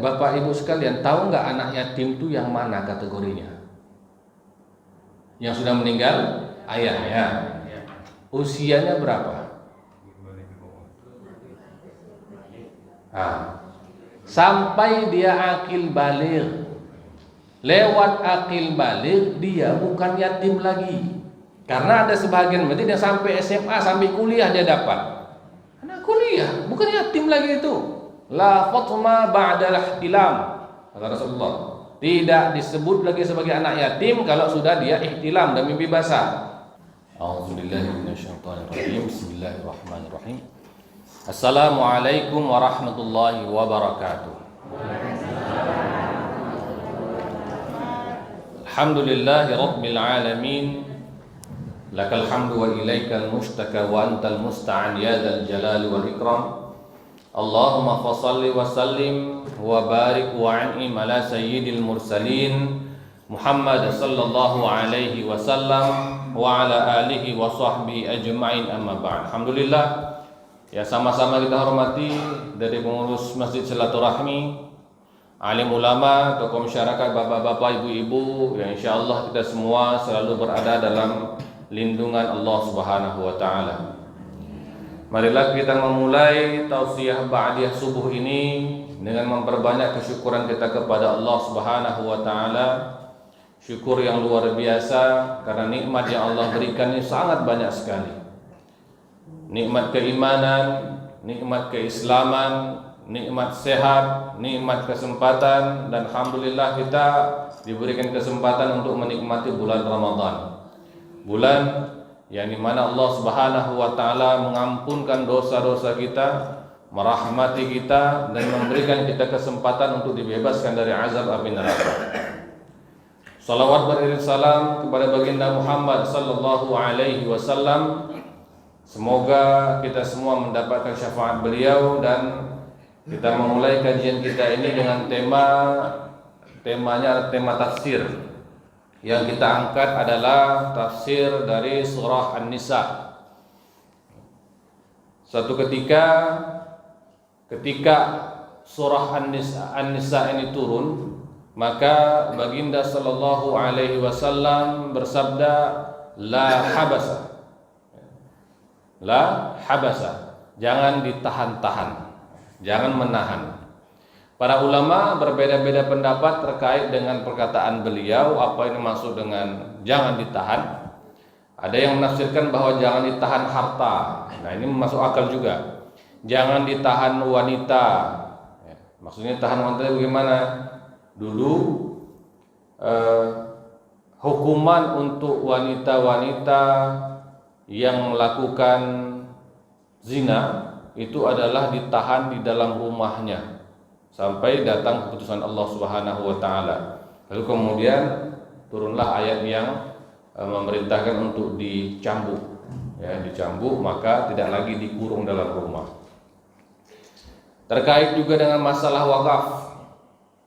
Bapak Ibu sekalian, tahu nggak anak yatim itu yang mana kategorinya? Yang sudah meninggal ayahnya. Usianya berapa? Sampai dia akil baligh. Lewat akil baligh dia bukan yatim lagi. Karena ada sebagian masjid yang sampai SMA, sampai kuliah dia dapat. Anak kuliah, bukan yatim lagi itu. La fatma ba'dal ihtilam, kata Rasulullah. Tidak disebut lagi sebagai anak yatim kalau sudah dia ihtilam dan mimpi basah. A'udzubillahi minasyaitonirrajim. Bismillahirrahmanirrahim. Assalamualaikum warahmatullahi wabarakatuh. Alhamdulillahi rabbil alamin. Lakal hamdu wa ilaikal mushtaka wa antal musta'an ya dzal jalali wal ikram. Allahumma fassalli wa sallim wa barik wa an'im ala sayyidil mursalin Muhammad sallallahu alaihi wasallam wa ala alihi wa sahbihi ajma'in, amma ba'd. Alhamdulillah, ya sama-sama kita hormati dari pengurus Masjid Silaturahmi, alim ulama, tokoh masyarakat, bapak-bapak, ibu-ibu, yang insyaallah kita semua selalu berada dalam lindungan Allah Subhanahu wa taala. Marilah kita memulai tausiah ba'diyah subuh ini dengan memperbanyak kesyukuran kita kepada Allah Subhanahu wa taala. Syukur yang luar biasa karena nikmat yang Allah berikan ini sangat banyak sekali. Nikmat keimanan, nikmat keislaman, nikmat sehat, nikmat kesempatan, dan alhamdulillah kita diberikan kesempatan untuk menikmati bulan Ramadan. Bulan yang dimana Allah Subhanahu wa ta'ala mengampunkan dosa-dosa kita, merahmati kita, dan memberikan kita kesempatan untuk dibebaskan dari azab api neraka. Salawat beriring salam kepada baginda Muhammad sallallahu alaihi wasallam. Semoga kita semua mendapatkan syafaat beliau, dan kita memulai kajian kita ini dengan temanya tema tafsir. Yang kita angkat adalah tafsir dari surah An-Nisa. Suatu ketika surah An-Nisa ini turun, maka baginda sallallahu alaihi wasallam bersabda, la habasa, jangan ditahan-tahan, jangan menahan. Para ulama berbeda-beda pendapat terkait dengan perkataan beliau, apa yang dimaksud dengan jangan ditahan. Ada yang menafsirkan bahwa jangan ditahan harta. Nah, ini masuk akal juga. Jangan ditahan wanita. Maksudnya tahan wanita bagaimana? Dulu hukuman untuk wanita-wanita yang melakukan zina itu adalah ditahan di dalam rumahnya sampai datang keputusan Allah Subhanahu wa taala. Lalu kemudian turunlah ayat yang memerintahkan untuk dicambuk. Ya, dicambuk, maka tidak lagi dikurung dalam rumah. Terkait juga dengan masalah wakaf.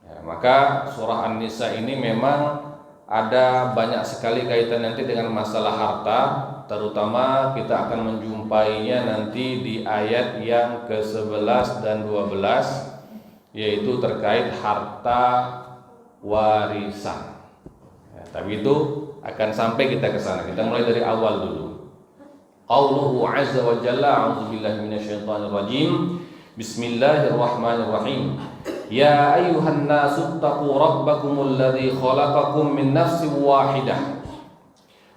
Ya, maka surah An-Nisa ini memang ada banyak sekali kaitan nanti dengan masalah harta, terutama kita akan menjumpainya nanti di ayat yang ke-11 dan 12, yaitu terkait harta warisan. Ya, tapi itu akan sampai kita ke sana. Kita mulai dari awal dulu. Qauluhu azza wa jalla, a'udzubillahi minasyaitonir rajim. Bismillahirrahmanirrahim. Ya ayyuhan nasu taqu rabbakumul ladzi khalaqakum min nafsin wahidah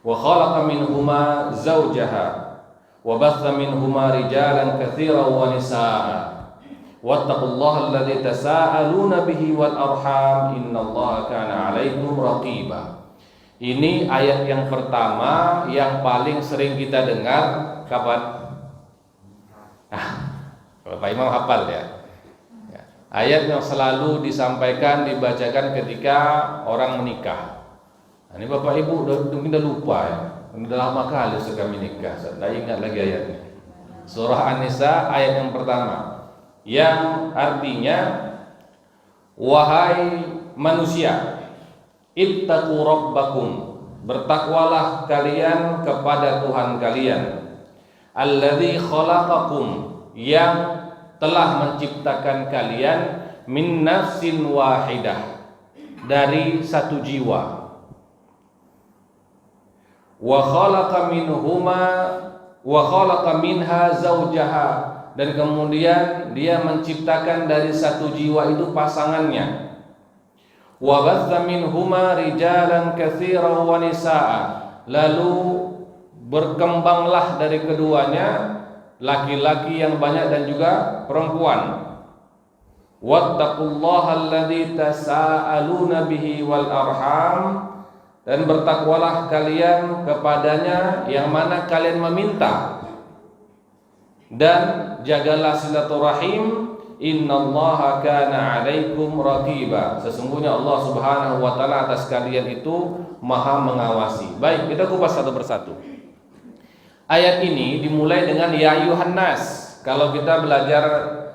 wa khalaqa minhuma zawjaha wa batha minhuma rijalan katsiran wa nisaa'a wattaqullaha alladzi tasaaluna bihi wal arham innallaha kana 'alaikum raqiba. Ini ayat yang pertama yang paling sering kita dengar kapan? Bapak Imam hafal ya. Ayat yang selalu disampaikan, dibacakan ketika orang menikah. Nah, ini Bapak Ibu udah lupa ya. Udah lama kali kami nikah. Saya tidak ingat lagi ayatnya. Surah An-Nisa ayat yang pertama, yang artinya, wahai manusia, ittaqu rabbakum, bertakwalah kalian kepada Tuhan kalian, alladzi khalaqakum, yang telah menciptakan kalian min nafsin wahidah, dari satu jiwa. Wa khalaqa minha zawjaha, dan kemudian dia menciptakan dari satu jiwa itu pasangannya. Wa batha minhuma rijalan katsiran wa nisaa, lalu berkembanglah dari keduanya laki-laki yang banyak dan juga perempuan. Wattaqullaha alladzi tasaaluna bihi wal arham, dan bertakwalah kalian kepadanya yang mana kalian meminta, dan jagalah silaturahim. Innallaha kana 'alaikum raqiba, sesungguhnya Allah Subhanahu wa taala atas kalian itu Maha mengawasi. Baik, kita kupas satu persatu. Ayat ini dimulai dengan ya ayuhan nas. Kalau kita belajar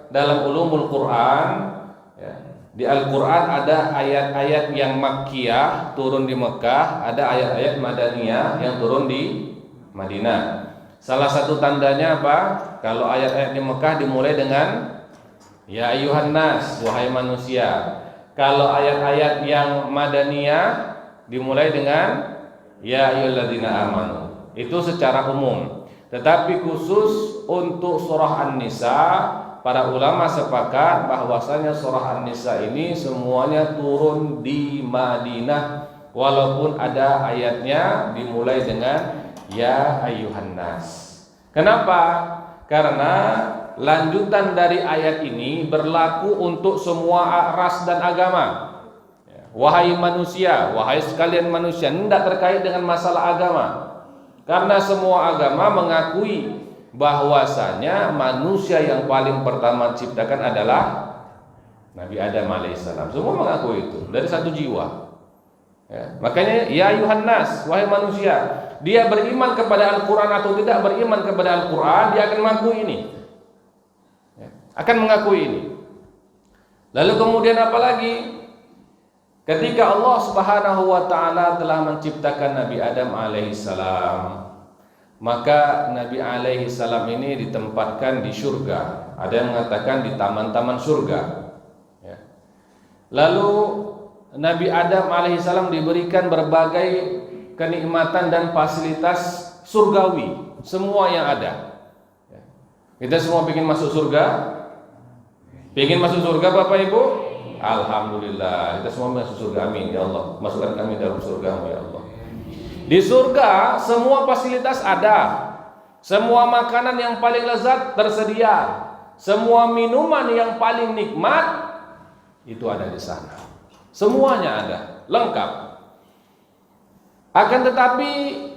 dalam ulumul Quran, ya, di Al-Quran ada ayat-ayat yang Makkiyah, turun di Mekah, ada ayat-ayat Madaniyah yang turun di Madinah. Salah satu tandanya apa? Kalau ayat-ayat di Mekah dimulai dengan ya ayuhan nas, wahai manusia. Kalau ayat-ayat yang Madaniyah dimulai dengan ya ayyuhalladzina amanu. Itu secara umum. Tetapi khusus untuk surah An-Nisa, para ulama sepakat bahwasanya surah An-Nisa ini semuanya turun di Madinah, walaupun ada ayatnya dimulai dengan ya ayyuhan nas. Kenapa? Karena lanjutan dari ayat ini berlaku untuk semua ras dan agama. Wahai manusia, wahai sekalian manusia, ini tidak terkait dengan masalah agama. Karena semua agama mengakui bahwasanya manusia yang paling pertama diciptakan adalah Nabi Adam alaihissalam. Semua mengakui itu, dari satu jiwa. Ya, makanya ya ayuhan nas, wahai manusia, dia beriman kepada Al-Quran atau tidak beriman kepada Al-Quran, dia akan mengakui ini. Ya, akan mengakui ini. Lalu kemudian apa lagi? Ketika Allah Subhanahu wa taala telah menciptakan Nabi Adam alaihissalam, maka Nabi alaihissalam ini ditempatkan di surga. Ada yang mengatakan di taman-taman surga. Ya. Lalu Nabi Adam alaihissalam diberikan berbagai kenikmatan dan fasilitas surgawi, semua yang ada. Ya. Kita semua ingin masuk surga? Ingin masuk surga Bapak Ibu? Alhamdulillah, kita semua masuk surga, amin ya Allah. Masukkan kami dalam surga-Mu ya Allah. Di surga semua fasilitas ada, semua makanan yang paling lezat tersedia, semua minuman yang paling nikmat itu ada di sana. Semuanya ada, lengkap. Akan tetapi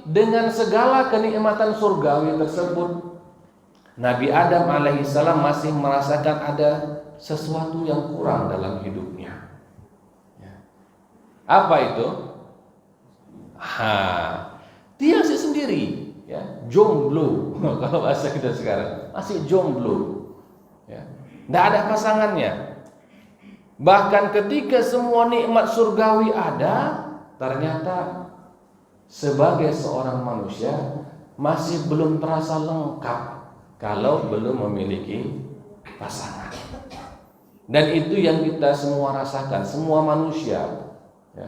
dengan segala kenikmatan surgawi tersebut, Nabi Adam alaihissalam masih merasakan ada sesuatu yang kurang dalam hidupnya. Apa itu? Dia masih sendiri, ya, jomblo. Kalau bahasa kita sekarang, masih jomblo. Ya. Tidak ada pasangannya. Bahkan ketika semua nikmat surgawi ada, ternyata sebagai seorang manusia masih belum terasa lengkap kalau belum memiliki pasangan. Dan itu yang kita semua rasakan, semua manusia. Ya.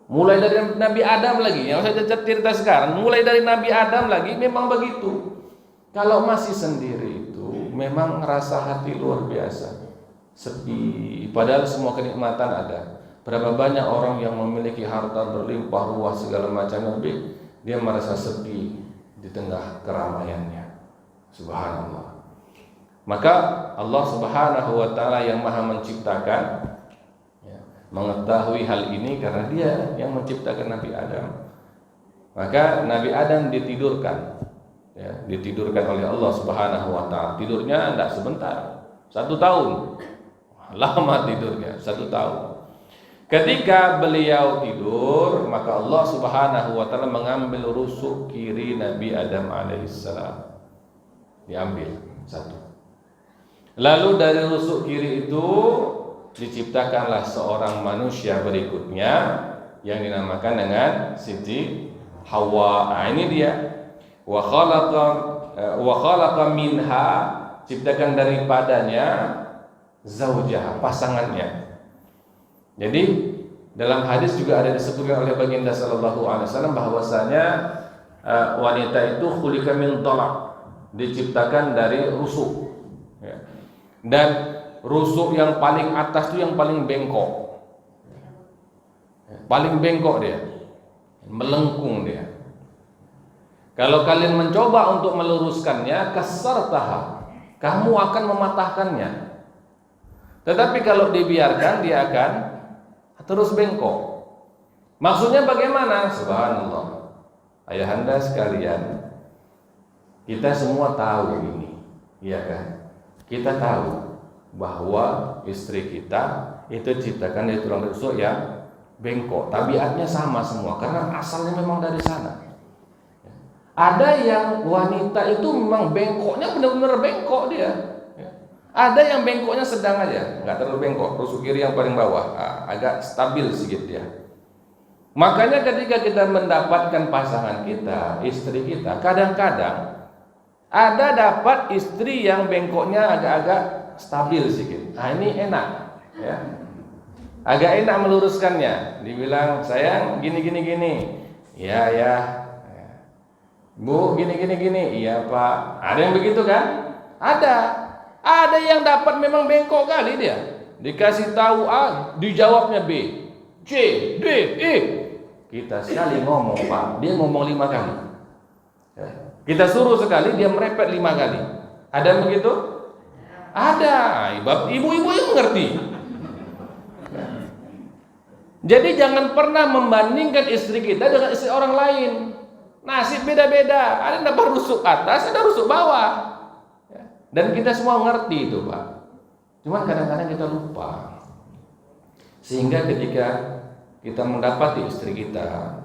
Mulai dari Nabi Adam lagi, yang saya cerita sekarang, mulai dari Nabi Adam lagi memang begitu. Kalau masih sendiri itu memang ngerasa hati luar biasa, sepi. Padahal semua kenikmatan ada. Berapa banyak orang yang memiliki harta berlimpah ruah segala macam, tapi dia merasa sepi di tengah keramaiannya. Subhanallah. Maka Allah Subhanahu wa taala yang Maha menciptakan, ya, mengetahui hal ini karena Dia yang menciptakan Nabi Adam. Maka Nabi Adam ditidurkan, ya, ditidurkan oleh Allah Subhanahu wa taala. Tidurnya tidak sebentar, 1 tahun. Lama tidurnya, 1 tahun. Ketika beliau tidur, maka Allah Subhanahu wa taala mengambil rusuk kiri Nabi Adam alaihissalam. Diambil satu. Lalu dari rusuk kiri itu diciptakanlah seorang manusia berikutnya yang dinamakan dengan Siti Hawa. Nah, ini dia. Wa khalaqa minha, ciptakan daripadanya zaujah, pasangannya. Jadi dalam hadis juga ada disebutkan oleh baginda sallallahu alaihi wasallam bahwasanya wanita itu khuliqa min dhalak, diciptakan dari rusuk. Ya. Dan rusuk yang paling atas itu yang paling bengkok. Paling bengkok dia. Melengkung dia. Kalau kalian mencoba untuk meluruskannya, kasartaha, kamu akan mematahkannya. Tetapi kalau dibiarkan, dia akan terus bengkok. Maksudnya bagaimana? Subhanallah. Ayahanda sekalian, kita semua tahu ini, iya kan? Kita tahu bahwa istri kita itu diciptakan dari tulang rusuk yang bengkok. Tabiatnya sama semua karena asalnya memang dari sana. Ada yang wanita itu memang bengkoknya benar-benar bengkok dia. Ada yang bengkoknya sedang aja, nggak terlalu bengkok. Rusuk kiri yang paling bawah, agak stabil sedikit dia. Makanya ketika kita mendapatkan pasangan kita, istri kita, kadang-kadang ada dapat istri yang bengkoknya agak-agak stabil sedikit. Nah ini enak, ya. Agak enak meluruskannya. Dibilang sayang gini. Ya. Bu gini. Iya pak. Ada yang begitu kan? Ada yang dapat memang bengkok kali dia. Dikasih tahu A, dijawabnya B, C, D, E. Kita sekali ngomong pak, dia ngomong 5 kali. Kita suruh sekali, dia merepet 5 kali. Ada yang begitu? Ada. Ibu-ibu yang mengerti. Jadi jangan pernah membandingkan istri kita dengan istri orang lain. Nasib beda-beda. Ada yang dapat rusuk atas, ada rusuk bawah. Dan kita semua ngerti itu Pak. Cuman kadang-kadang kita lupa. Sehingga ketika kita mendapati istri kita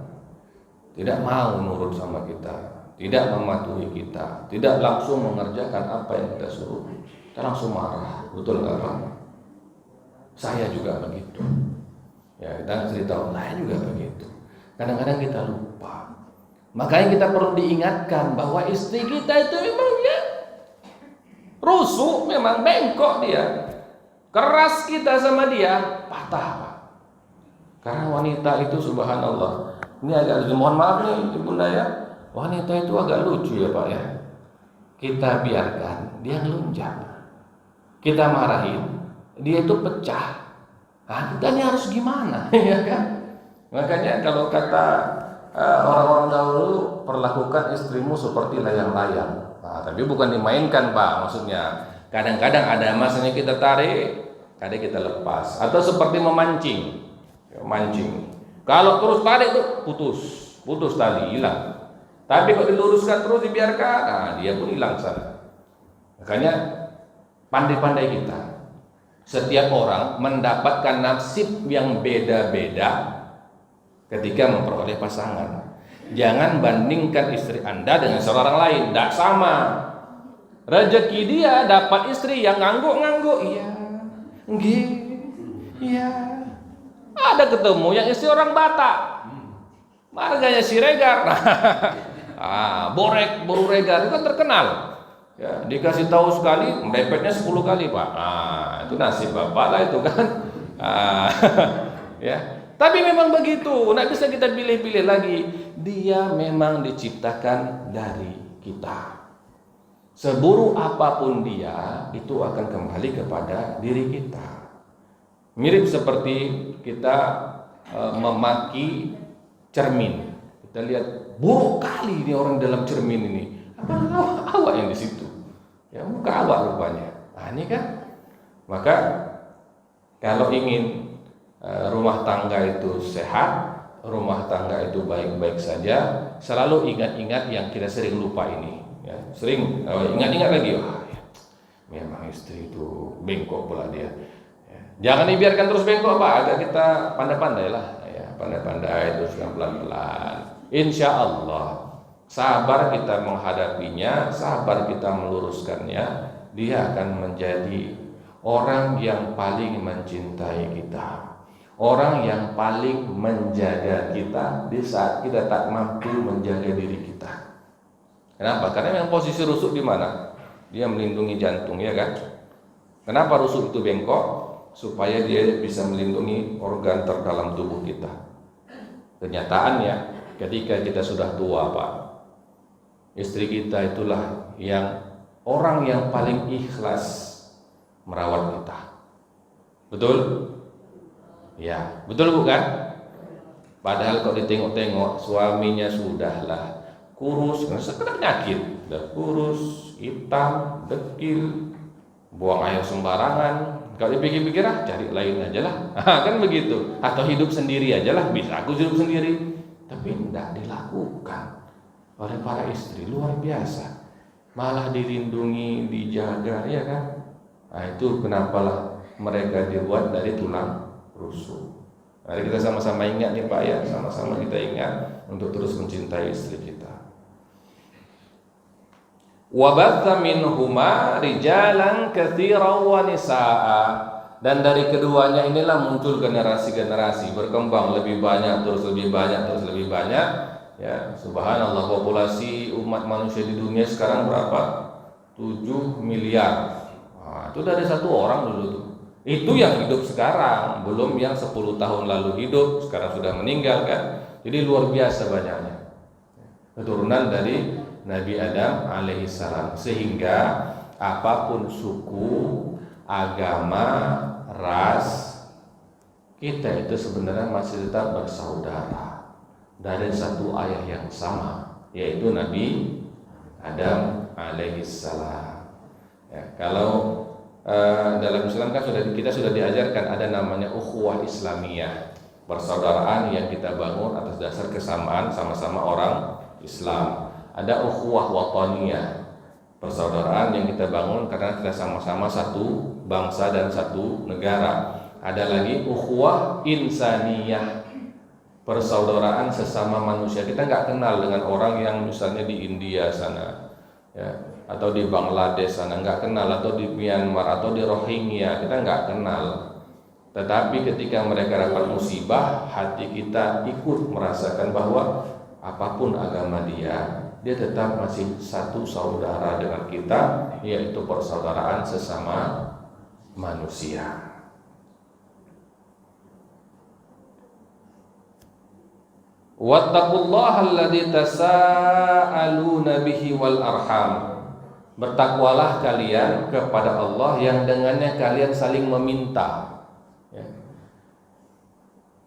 tidak mau nurut sama kita, tidak mematuhi kita, tidak langsung mengerjakan apa yang kita suruh, kita langsung marah. Betul nggak Pak? Saya juga begitu. Ya, kita cerita orang lain juga begitu. Kadang-kadang kita lupa. Makanya kita perlu diingatkan bahwa istri kita itu memang dia rusuk, memang bengkok dia. Keras kita sama dia, patah Pak. Karena wanita itu subhanallah. Ini agak mohon maaf nih Ibunda ya. Wanita itu agak lucu ya Pak ya. Kita biarkan dia ngelunjak. Kita marahin, dia itu pecah. Nah, kita ini harus gimana ya kan? Makanya kalau kata orang-orang dahulu, perlakukan istrimu seperti layang-layang. Nah, tapi bukan dimainkan Pak, maksudnya kadang-kadang ada masanya kita tarik, kadang kita lepas, atau seperti memancing, mancing. Kalau terus tarik itu putus tali, hilang. Tapi kalau diluruskan terus dibiarkan, nah dia pun hilang sana. Makanya pandai-pandai kita. Setiap orang mendapatkan nasib yang beda-beda ketika memperoleh pasangan. Jangan bandingkan istri Anda dengan seorang lain, tidak sama. Rezeki dia dapat istri yang ngangguk-ngangguk, iya. Ada ketemu yang istri orang Batak, marganya Siregar, Boru Regar itu kan terkenal. Ya, dikasih tahu sekali, mepetnya 10 kali Pak. Itu nasib bapak lah itu kan. Ya. Tapi memang begitu, nggak bisa kita pilih-pilih lagi. Dia memang diciptakan dari kita. Seburuk apapun dia, itu akan kembali kepada diri kita. Mirip seperti kita memaki cermin. Kita lihat buruk kali ini orang dalam cermin ini. Apa awak yang di situ? Ya muka awak rupanya. Nah ini kan. Maka kalau ingin rumah tangga itu sehat, rumah tangga itu baik-baik saja, selalu ingat-ingat yang kita sering lupa ini. Ya, sering ingat-ingat lagi, memang istri itu bengkok pula dia. Ya, jangan dibiarkan terus bengkok Pak, agak kita pandai-pandai lah, ya, pandai-pandai terus pelan-pelan. Insya Allah, sabar kita menghadapinya, sabar kita meluruskannya, dia akan menjadi orang yang paling mencintai kita. Orang yang paling menjaga kita di saat kita tak mampu menjaga diri kita. Kenapa? Karena yang posisi rusuk di mana? Dia melindungi jantung, ya kan? Kenapa rusuk itu bengkok? Supaya dia bisa melindungi organ terdalam tubuh kita. Kenyataannya ketika kita sudah tua, Pak, istri kita itulah orang yang paling ikhlas merawat kita. Betul? Ya, betul bukan? Padahal kalau ditengok-tengok suaminya sudahlah kurus, karena penyakit, udah kurus, hitam, dekil, buang air sembarangan. Kalau dipikir-pikir cari lain aja lah. Kan begitu. Atau hidup sendiri aja lah, bisa aku hidup sendiri. Tapi tidak dilakukan oleh para istri, luar biasa. Malah dilindungi, dijaga, ya kan? Nah, itu kenapalah mereka dibuat dari tulang rusuk. Mari kita sama-sama ingat nih Pak ya, sama-sama kita ingat untuk terus mencintai istri kita. Wa batha minhuma rijalan katsiran wa nisaa. Dan dari keduanya inilah muncul generasi-generasi, berkembang lebih banyak terus lebih banyak terus lebih banyak. Ya, subhanallah, populasi umat manusia di dunia sekarang berapa? 7 miliar. Nah, itu dari satu orang dulu tuh. Itu yang hidup sekarang, belum yang 10 tahun lalu hidup, sekarang sudah meninggal kan. Jadi luar biasa banyaknya. Keturunan dari Nabi Adam alaihissalam. Sehingga apapun suku, agama, ras, kita itu sebenarnya masih tetap bersaudara dari satu ayah yang sama, yaitu Nabi Adam alaihissalam. Ya, kalau dalam Islam kan kita sudah diajarkan ada namanya ukhuwah Islamiyah, persaudaraan yang kita bangun atas dasar kesamaan sama-sama orang Islam. Ada ukhuwah wataniyah, persaudaraan yang kita bangun karena kita sama-sama satu bangsa dan satu negara. Ada lagi ukhuwah insaniyah, persaudaraan sesama manusia. Kita nggak kenal dengan orang yang misalnya di India sana, ya, atau di Bangladesh sana, nggak kenal, atau di Myanmar atau di Rohingya, kita nggak kenal. Tetapi ketika mereka dapat musibah, hati kita ikut merasakan bahwa apapun agama dia tetap masih satu saudara dengan kita, yaitu persaudaraan sesama manusia. Wattaqullaha alladzi tasaaluna bihi wal arham. Bertakwalah kalian kepada Allah yang dengannya kalian saling meminta. Ya.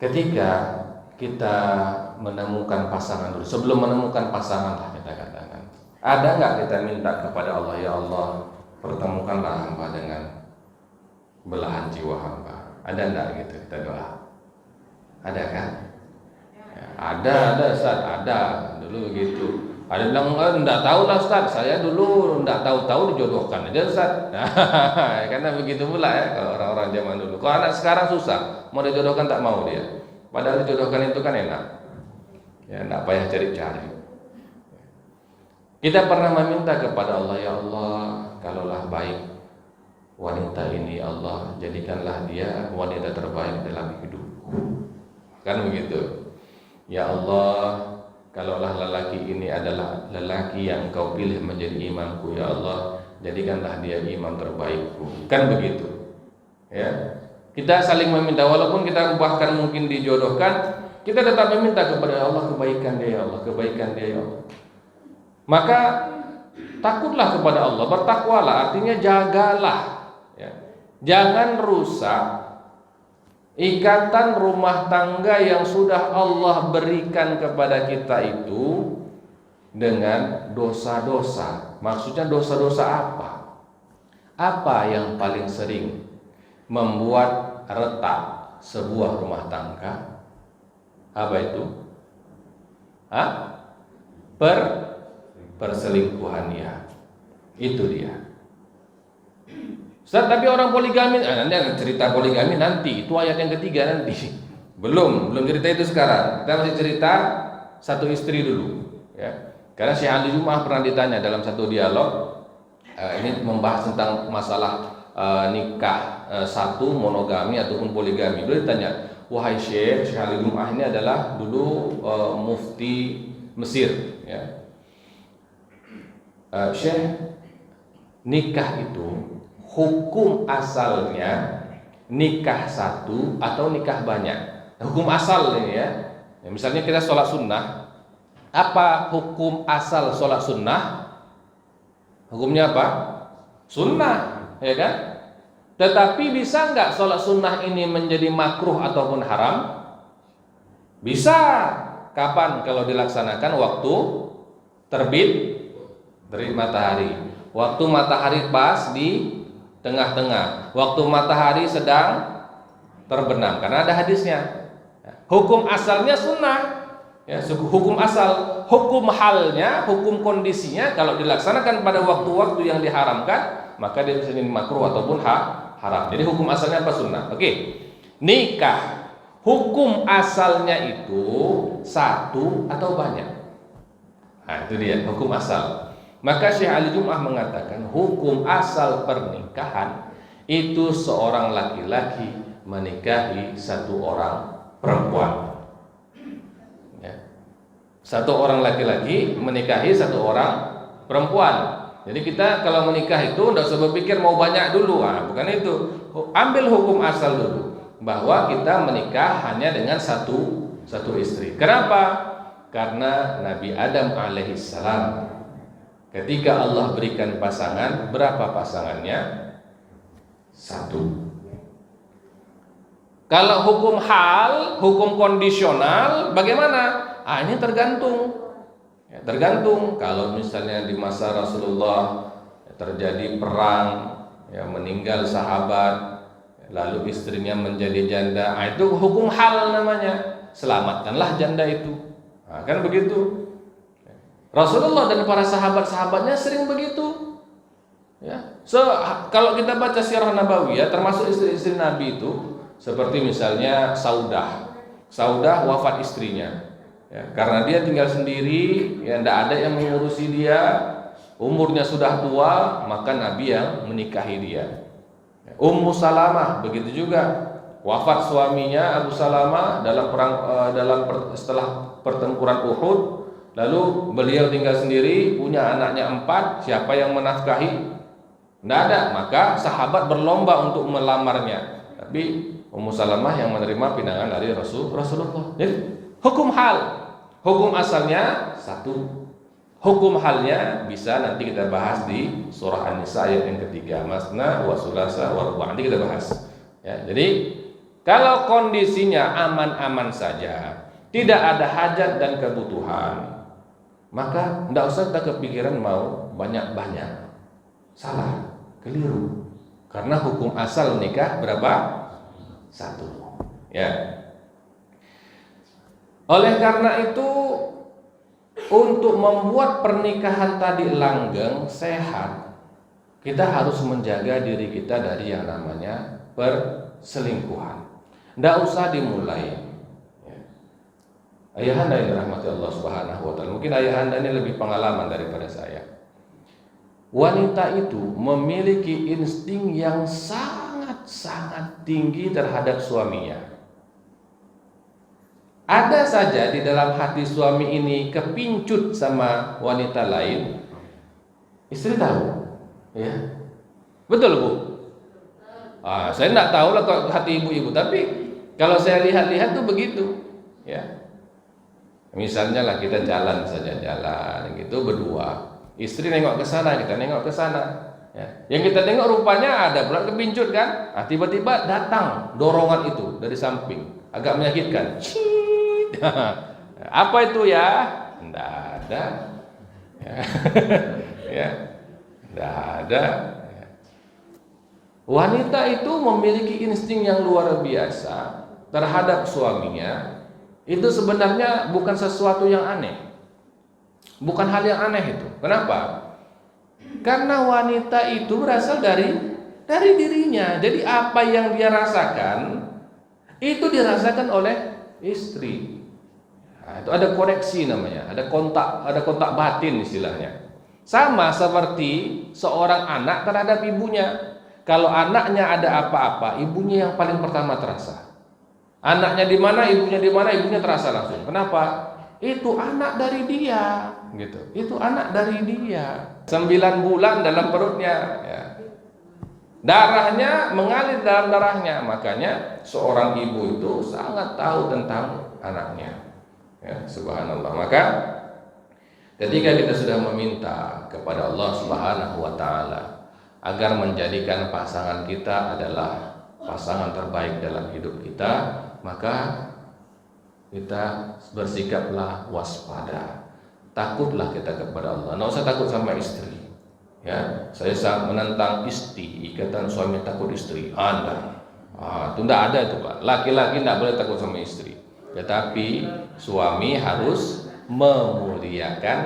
Ketika kita menemukan pasangan dulu, sebelum menemukan pasangan lah kita katakan, ada nggak kita minta kepada Allah, ya Allah, pertemukanlah hamba dengan belahan jiwa hamba? Ada nggak gitu kita doa? Ada kan? Ya, ada Ustaz, ada dulu begitu. Ada bilang enggak tahu lah Ustaz, saya dulu enggak tahu dijodohkan aja Ustaz. Karena begitu pula ya kalau orang-orang zaman dulu. Kalau anak sekarang susah, mau dijodohkan tak mau dia. Padahal dijodohkan itu kan enak. Ya, enggak payah cari-cari. Kita pernah meminta kepada Allah, ya Allah, kalaulah baik wanita ini, Allah jadikanlah dia wanita terbaik dalam hidupku. Kan begitu. Ya Allah, kalaulah lelaki ini adalah lelaki yang Kau pilih menjadi imamku, ya Allah, jadikanlah dia imam terbaikku. Kan begitu. Ya. Kita saling meminta, walaupun kita bahkan mungkin dijodohkan, kita tetap meminta kepada Allah kebaikan dia, ya Allah, kebaikan dia, ya Allah. Maka takutlah kepada Allah, bertakwalah, artinya jagalah, ya. Jangan rusak ikatan rumah tangga yang sudah Allah berikan kepada kita itu dengan dosa-dosa. Maksudnya dosa-dosa apa? Apa yang paling sering membuat retak sebuah rumah tangga? Apa itu? Perselingkuhan, ya. Itu dia. Ustaz, tapi orang poligami, nanti cerita poligami nanti, itu ayat yang ketiga nanti. Belum cerita itu sekarang. Kita masih cerita satu istri dulu, ya. Karena Syekh Ali Jum'ah pernah ditanya dalam satu dialog, ini membahas tentang masalah nikah satu, monogami ataupun poligami. Beliau ditanya, wahai Syekh Ali Jum'ah ini adalah dulu mufti Mesir, ya. Syekh, nikah itu hukum asalnya nikah satu atau nikah banyak. Hukum asal ini ya. Misalnya kita sholat sunnah, apa hukum asal sholat sunnah? Hukumnya apa? Sunnah, ya kan? Tetapi bisa nggak sholat sunnah ini menjadi makruh ataupun haram? Bisa. Kapan? Kalau dilaksanakan waktu terbit dari matahari. Waktu matahari pas di tengah-tengah. Waktu matahari sedang terbenam. Karena ada hadisnya. Hukum asalnya sunnah. Ya, hukum asal. Hukum halnya, hukum kondisinya kalau dilaksanakan pada waktu-waktu yang diharamkan, maka dia bisa menjadi makruh ataupun haram. Jadi hukum asalnya apa? Sunnah. Oke. Nikah. Hukum asalnya itu satu atau banyak? Nah, itu dia hukum asal. Maka Syekh Ali Jum'ah mengatakan hukum asal pernikahan itu seorang laki-laki menikahi satu orang perempuan. Ya. Satu orang laki-laki menikahi satu orang perempuan. Jadi kita kalau menikah itu tidak usah berpikir mau banyak dulu, bukan itu. Ambil hukum asal dulu, bahwa kita menikah hanya dengan satu istri. Kenapa? Karena Nabi Adam alaihissalam ketika Allah berikan pasangan, berapa pasangannya? Satu. Kalau hukum hal, hukum kondisional, bagaimana? Ini tergantung. Ya, tergantung. Kalau misalnya di masa Rasulullah terjadi perang, ya, meninggal sahabat, lalu istrinya menjadi janda, itu hukum hal namanya. Selamatkanlah janda itu. Kan begitu. Rasulullah dan para sahabat-sahabatnya sering begitu. Ya. Kalau kita baca sirah nabawiyah, termasuk istri-istri Nabi itu, seperti misalnya Saudah wafat istrinya. Ya, karena dia tinggal sendiri, ya tidak ada yang mengurusi dia, umurnya sudah tua, maka Nabi yang menikahi dia. Ummu Salamah begitu juga, wafat suaminya Abu Salamah setelah pertempuran Uhud, lalu beliau tinggal sendiri, punya anaknya 4, siapa yang menafkahi? Tidak ada, maka sahabat berlomba untuk melamarnya, tapi Ummu Salamah yang menerima pinangan dari Rasulullah. Jadi hukum asalnya satu. Hukum halnya bisa nanti kita bahas di surah An-Nisa ayat yang ketiga, masna wa sulasa wa ruba'. Nanti kita bahas. Ya, jadi kalau kondisinya aman-aman saja, tidak ada hajat dan kebutuhan, maka tidak usah kita kepikiran mau banyak-banyak. Salah, keliru. Karena hukum asal nikah berapa? Satu. Ya. Oleh karena itu, untuk membuat pernikahan tadi langgeng, sehat, kita harus menjaga diri kita dari yang namanya perselingkuhan. Tidak usah dimulai. Ayahanda yang dirahmati Allah Subhanahu wa Ta'ala, mungkin ayahanda ini lebih pengalaman daripada saya. Wanita itu memiliki insting yang sangat tinggi terhadap suaminya. Ada saja di dalam hati suami ini kepincut sama wanita lain, istri tahu, ya, betul Bu? Saya tidak tahu lah kok hati ibu-ibu, tapi kalau saya lihat-lihat tuh begitu, ya. Misalnya lah kita jalan gitu berdua, istri nengok ke sana, kita nengok ke sana, ya. Yang kita tengok rupanya ada pula kepincut kan? Tiba-tiba datang dorongan itu dari samping, agak menyakitkan. Apa itu ya? Tidak ada. Ya, tidak ada. Wanita itu memiliki insting yang luar biasa terhadap suaminya. Itu sebenarnya bukan sesuatu yang aneh, bukan hal yang aneh itu. Kenapa? Karena wanita itu berasal dari dirinya. Jadi apa yang dia rasakan itu dirasakan oleh istri. Itu ada koneksi namanya, ada kontak batin istilahnya. Sama seperti seorang anak terhadap ibunya. Kalau anaknya ada apa-apa, ibunya yang paling pertama terasa. Anaknya di mana, ibunya terasa langsung. Kenapa? Itu anak dari dia, gitu. Itu anak dari dia. 9 bulan dalam perutnya, ya. Darahnya mengalir dalam darahnya. Makanya seorang ibu itu sangat tahu tentang anaknya. Ya, subhanallah. Maka ketika kita sudah meminta kepada Allah Subhanahu wa taala agar menjadikan pasangan kita adalah pasangan terbaik dalam hidup kita, maka kita bersikaplah waspada. Takutlah kita kepada Allah. Nggak usah takut sama istri. Ya, saya sangat menentang ikatan suami takut istri. Anda, itu tidak ada itu Pak. Laki-laki tidak boleh takut sama istri. Tetapi suami harus memuliakan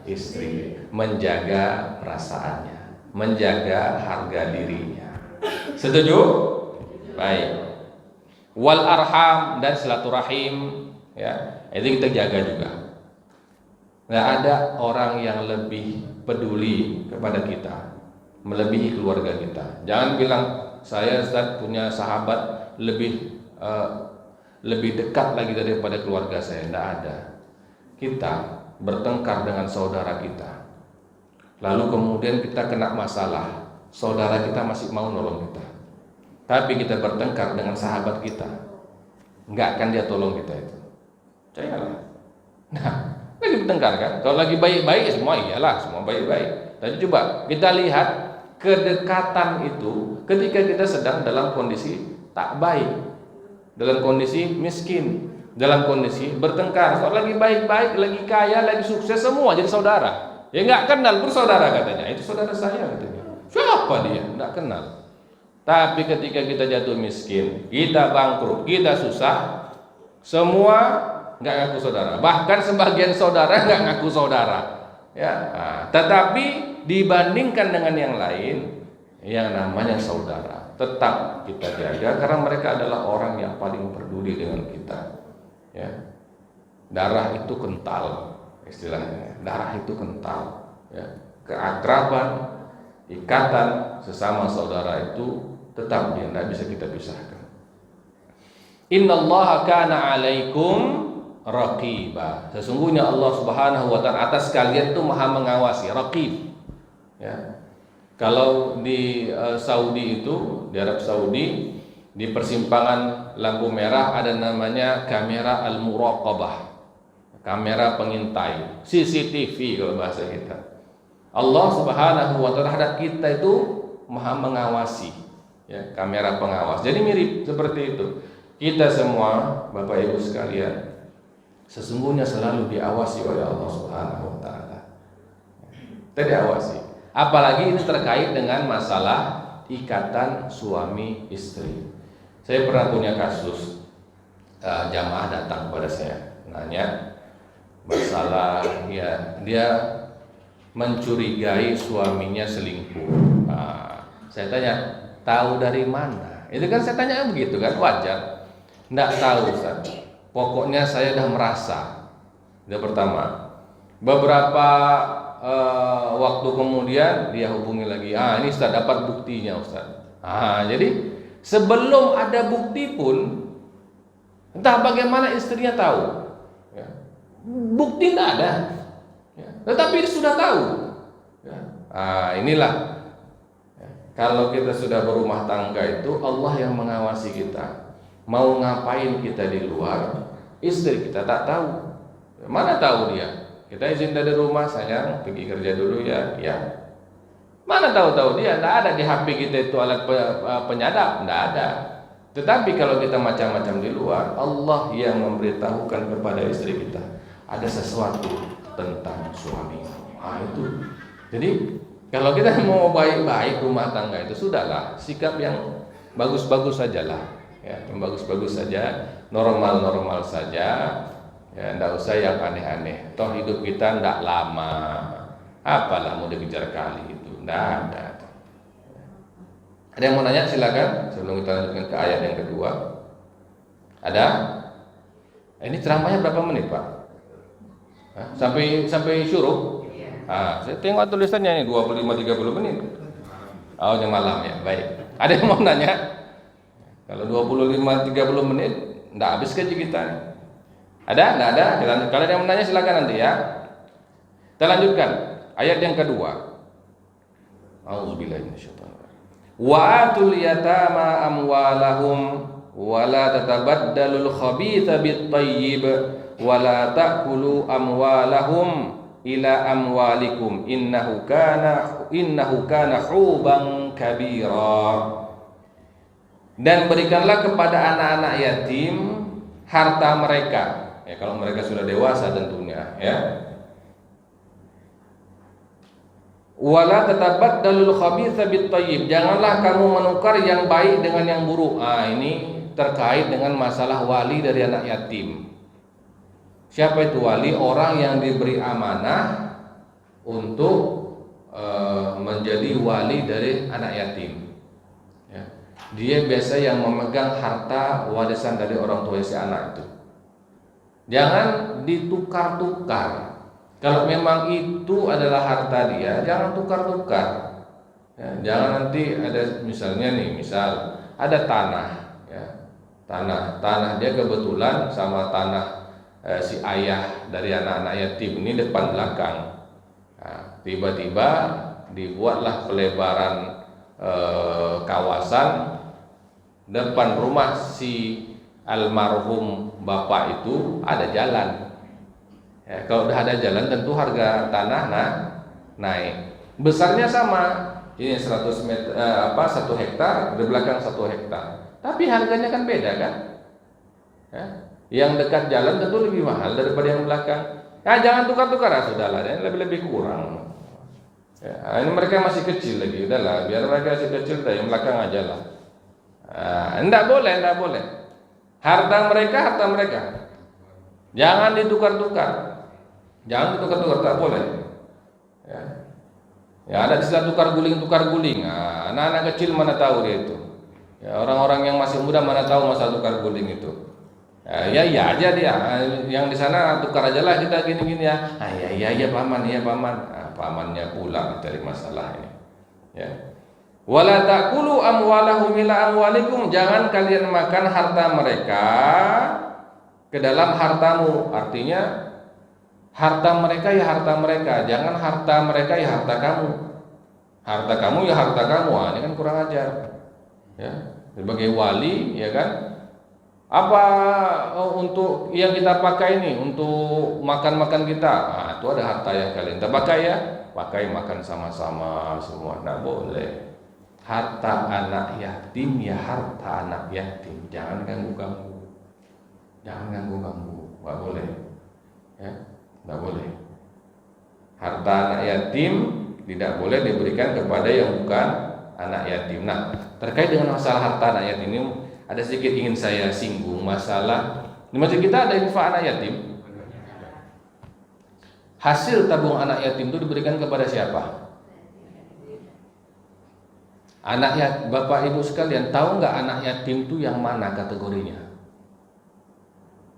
istri, menjaga perasaannya, menjaga harga dirinya. Setuju? Baik. Wal arham, dan silaturahim, ya, itu kita jaga juga. Nggak ada orang yang lebih peduli kepada kita melebihi keluarga kita. Jangan bilang saya Ustaz punya sahabat lebih dekat lagi daripada keluarga saya. Tidak ada. Kita bertengkar dengan saudara kita, lalu kemudian kita kena masalah, saudara kita masih mau nolong kita, tapi kita bertengkar dengan sahabat kita, nggak akan dia tolong kita itu. Percayalah. Nah, lagi bertengkar kan? Kalau lagi baik-baik semua iyalah, semua baik-baik. Tapi coba kita lihat kedekatan itu ketika kita sedang dalam kondisi tak baik, dalam kondisi miskin, dalam kondisi bertengkar. Kalau lagi baik-baik, lagi kaya, lagi sukses, semua jadi saudara. Ya nggak kenal bersaudara katanya. Itu saudara saya katanya. Siapa dia? Nggak kenal. Tapi ketika kita jatuh miskin, kita bangkrut, kita susah, semua nggak ngaku saudara. Bahkan sebagian saudara nggak ngaku saudara. Ya, tetapi dibandingkan dengan yang lain, yang namanya saudara tetap kita jaga karena mereka adalah orang yang paling peduli dengan kita. Ya, darah itu kental, istilahnya. Darah itu kental. Ya, keakraban, ikatan sesama saudara itu tetap dia tidak bisa kita pisahkan. Innallaha kana 'alaikum raqiba. Sesungguhnya Allah Subhanahu wa taala atas kalian itu Maha mengawasi, raqib. Ya. Kalau di Saudi itu, di Arab Saudi, di persimpangan lampu merah ada namanya kamera al-muraqabah, kamera pengintai, CCTV kalau bahasa kita. Allah Subhanahu wa taala terhadap kita itu Maha mengawasi, ya, kamera pengawas. Jadi mirip seperti itu. Kita semua, Bapak Ibu sekalian, sesungguhnya selalu diawasi oleh Allah Subhanahu wa taala. Kita diawasi. Apalagi ini terkait dengan masalah ikatan suami istri. Saya pernah punya kasus, jamaah datang kepada saya nanya masalah, ya, dia mencurigai suaminya selingkuh. Saya tanya, tahu dari mana? Itu kan saya tanya begitu kan, wajar. Nggak tahu Ustaz. Pokoknya saya dah merasa. Itu pertama. Beberapa waktu kemudian dia hubungi lagi. Ini Ustaz dapat buktinya Ustaz. Jadi sebelum ada bukti pun, entah bagaimana istrinya tahu. Ya. Bukti tidak ada. Ya. Tetapi sudah tahu. Ya. Inilah. Ya. Kalau kita sudah berumah tangga itu Allah yang mengawasi kita. Mau ngapain kita di luar, istri kita tak tahu. Mana tahu dia? Kita izin dari rumah, sayang pergi kerja dulu ya. Ya. Mana tahu-tahu dia? Tidak ada di HP kita itu alat penyadap, tidak ada. Tetapi kalau kita macam-macam di luar, Allah yang memberitahukan kepada istri kita ada sesuatu tentang suami. Itu. Jadi kalau kita mau baik-baik rumah tangga itu sudahlah, sikap yang bagus-bagus sajalah. Ya, yang bagus-bagus saja, normal-normal saja. Ya, enggak usah yang aneh-aneh. Toh hidup kita enggak lama. Apalah mau dikejar kali itu. Enggak ada. Ada yang mau nanya silakan sebelum kita lanjutkan ke ayat yang kedua. Ada? Ini ceramahnya berapa menit, Pak? Sampai syuruk? Saya tengok tulisannya ini 25-30 menit. Oh, yang malam ya. Baik. Ada yang mau nanya? Kalau 25-30 menit enggak habis gaji kita nih. Ada? Enggak ada? Kalau ada yang mau nanya silakan nanti ya. Kita lanjutkan ayat yang kedua. Auzubillahi minasyaitonir rajim. Wa atul yatama amwalahum wa la tatabaddalul khabitha bit thayyib wa la ta'kulu amwalahum ila amwalikum innahu kana huban kabira. Dan berikanlah kepada anak-anak yatim harta mereka, ya kalau mereka sudah dewasa tentunya, ya. Wala tatabaddalul khabitha bit thayyib, janganlah kamu menukar yang baik dengan yang buruk. Ini terkait dengan masalah wali dari anak yatim. Siapa itu wali? Orang yang diberi amanah untuk menjadi wali dari anak yatim, ya. Dia biasa yang memegang harta warisan dari orang tua si anak itu. Jangan ditukar-tukar. Kalau memang itu adalah harta dia, jangan tukar-tukar. Ya, jangan nanti ada misalnya nih, misal ada tanah, ya, tanah dia kebetulan sama tanah si ayah dari anak-anak yatim ini depan belakang. Nah, tiba-tiba dibuatlah pelebaran kawasan depan rumah si almarhum bapak itu ada jalan. Ya, kalau udah ada jalan tentu harga tanah naik. Besarnya sama. Ini 100 meter 1 hektar, di belakang 1 hektar. Tapi harganya kan beda kan? Ya. Yang dekat jalan tentu lebih mahal daripada yang belakang. Nah, jangan tukar-tukar, sudahlah, ya, lebih kurang. Ya, ini mereka masih kecil lagi, udahlah, biar mereka masih kecil, yang belakang aja lah. Enggak boleh. Harta mereka. Jangan ditukar-tukar. Tak boleh. Ya, ada istilah tukar guling. Anak-anak kecil mana tahu dia itu. Ya, orang-orang yang masih muda mana tahu masalah tukar guling itu. Ya aja dia. Yang di sana tukar aja lah kita gini-gini ya. Ya paman. Pamannya pula dari masalah ini. Ya. Wala ta'kulu amwalahum ila amwalikum, jangan kalian makan harta mereka ke dalam hartamu. Artinya harta mereka ya harta mereka, jangan harta mereka ya harta kamu. Harta kamu ya harta kamu. Ini kan kurang ajar. Ya, sebagai wali, ya kan? Apa untuk yang kita pakai ini untuk makan kita? Itu ada harta yang kalian kita pakai ya, pakai makan sama-sama semua. Nah, boleh. Harta anak yatim ya harta anak yatim, jangan ganggu. Nggak boleh. Ya. Tidak boleh. Harta anak yatim tidak boleh diberikan kepada yang bukan anak yatim. Nah, terkait dengan masalah harta anak yatim ini ada sedikit ingin saya singgung masalah di masjid kita ada infak anak yatim. Hasil tabung anak yatim itu diberikan kepada siapa? Anak yatim, Bapak Ibu sekalian, tahu nggak anak yatim itu yang mana kategorinya?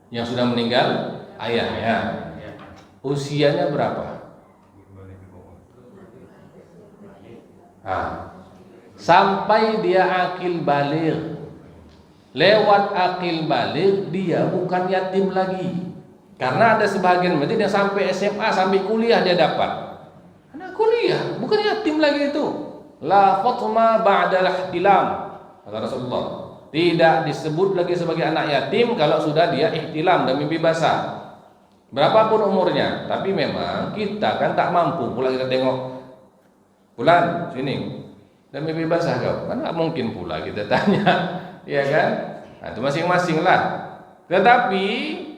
Yang sudah meninggal ayahnya. Usianya berapa? Sampai dia akil baligh. Lewat akil baligh dia bukan yatim lagi. Karena ada sebagian masjid yang sampai SMA, sampai kuliah dia dapat. Anak kuliah, bukan yatim lagi itu. La fatma ba'dal ihtilam, kata Rasulullah. Tidak disebut lagi sebagai anak yatim kalau sudah dia ihtilam dan mimpi basah. Berapapun umurnya, tapi memang kita kan tak mampu pula kita tengok Fulan sini dan mimpi basah kau, kan tak mungkin pula kita tanya, ya kan? Nah, itu masing-masing lah. Tetapi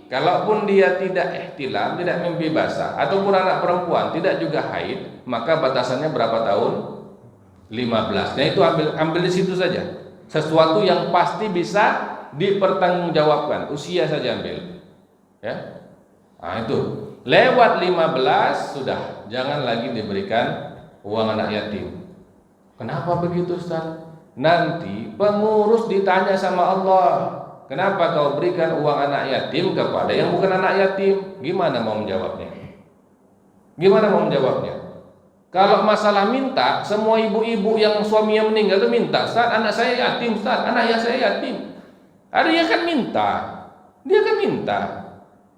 kalaupun dia tidak ihtilam, tidak mimpi basah, ataupun anak perempuan tidak juga haid, maka batasannya berapa tahun? 15. Nah, itu ambil di situ saja. Sesuatu yang pasti bisa dipertanggungjawabkan, usia saja ambil. Ya. Nah, itu lewat 15 sudah, jangan lagi diberikan uang anak yatim. Kenapa begitu, Ustaz? Nanti pengurus ditanya sama Allah, kenapa kau berikan uang anak yatim kepada yang bukan anak yatim? Gimana mau menjawabnya? Kalau masalah minta, semua ibu-ibu yang suaminya meninggal itu minta, Ustaz, anak saya yatim, Ustaz, anak saya yatim. Ada yang kan minta. Dia kan minta.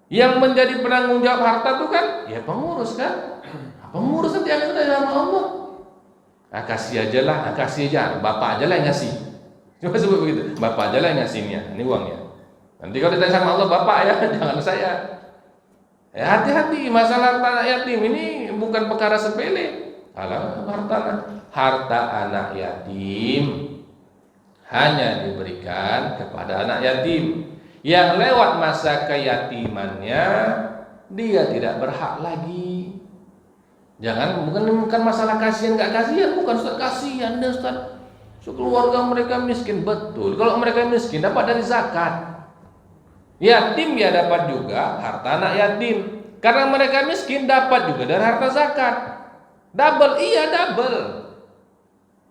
Yang menjadi penanggung jawab harta itu kan ya pengurus kan. Pengurus nanti akan ada sama Allah. Kasih aja lah, kasih aja, bapak aja lah yang ngasih. Cuma sebut begitu, bapak aja lah yang ngasihnya, ini uangnya. Nanti kalau ditanya sama Allah, bapak ya, jangan saya. Ya, hati-hati, masalah harta anak yatim ini bukan perkara sepele. Harta anak yatim hanya diberikan kepada anak yatim yang lewat masa keyatimannya dia tidak berhak lagi. Bukan masalah kasihan nggak kasihan, bukan Ustaz, kasihan deh Ustaz. Keluarga mereka miskin, betul. Kalau mereka miskin dapat dari zakat. Yatim ya dapat juga harta anak yatim. Karena mereka miskin dapat juga dari harta zakat. Double, iya double.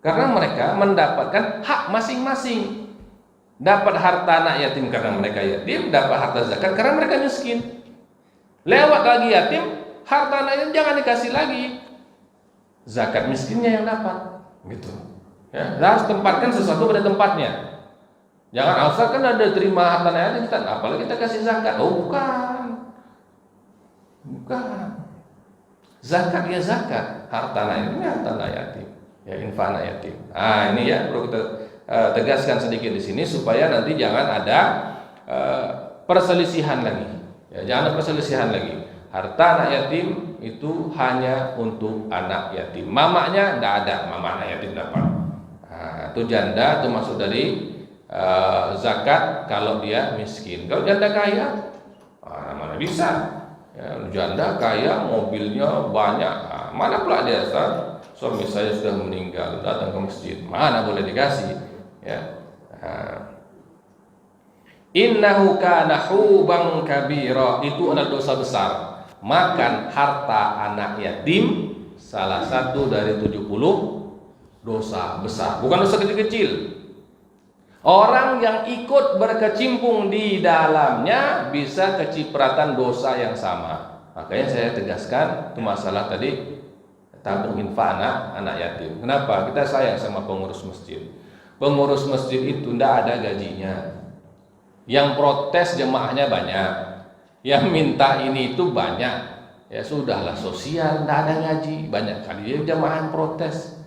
Karena mereka mendapatkan hak masing-masing. Dapat harta anak yatim karena mereka yatim, dapat harta zakat karena mereka miskin. Lewat lagi yatim, harta anak yatim jangan dikasih lagi. Zakat miskinnya yang dapat, gitu. Ya, harus tempatkan sesuatu pada tempatnya. Jangan asal kan ada terima harta anak yatim, apalagi kita kasih zakat. Oh bukan. Zakat ya zakat, harta anak yatim ya harta anak yatim, ya infak anak yatim. Ini ya perlu kita tegaskan sedikit di sini supaya nanti jangan ada perselisihan lagi. Ya, jangan ada perselisihan lagi. Harta anak yatim itu hanya untuk anak yatim. Mamanya tidak ada, mama anak yatim dapat. Itu janda, itu masuk dari zakat kalau dia miskin. Kalau janda kaya, mana bisa? Ya, janda kaya, mobilnya banyak. Mana pula dia, Ustaz? Suami saya sudah meninggal, datang ke masjid. Mana boleh dikasih? Ya. Innahu kana huban kabira, itu adalah dosa besar. Makan harta anak yatim salah satu dari 70 dosa besar. Bukan dosa kecil-kecil. Orang yang ikut berkecimpung di dalamnya bisa kecipratan dosa yang sama. Makanya saya tegaskan itu masalah tadi tabung infak anak yatim. Kenapa? Kita sayang sama pengurus masjid. Pengurus masjid itu tidak ada gajinya. Yang protes jemaahnya banyak. Yang minta ini itu banyak. Ya sudahlah, sosial tidak ada gaji. Banyak kali dia jemaah yang protes.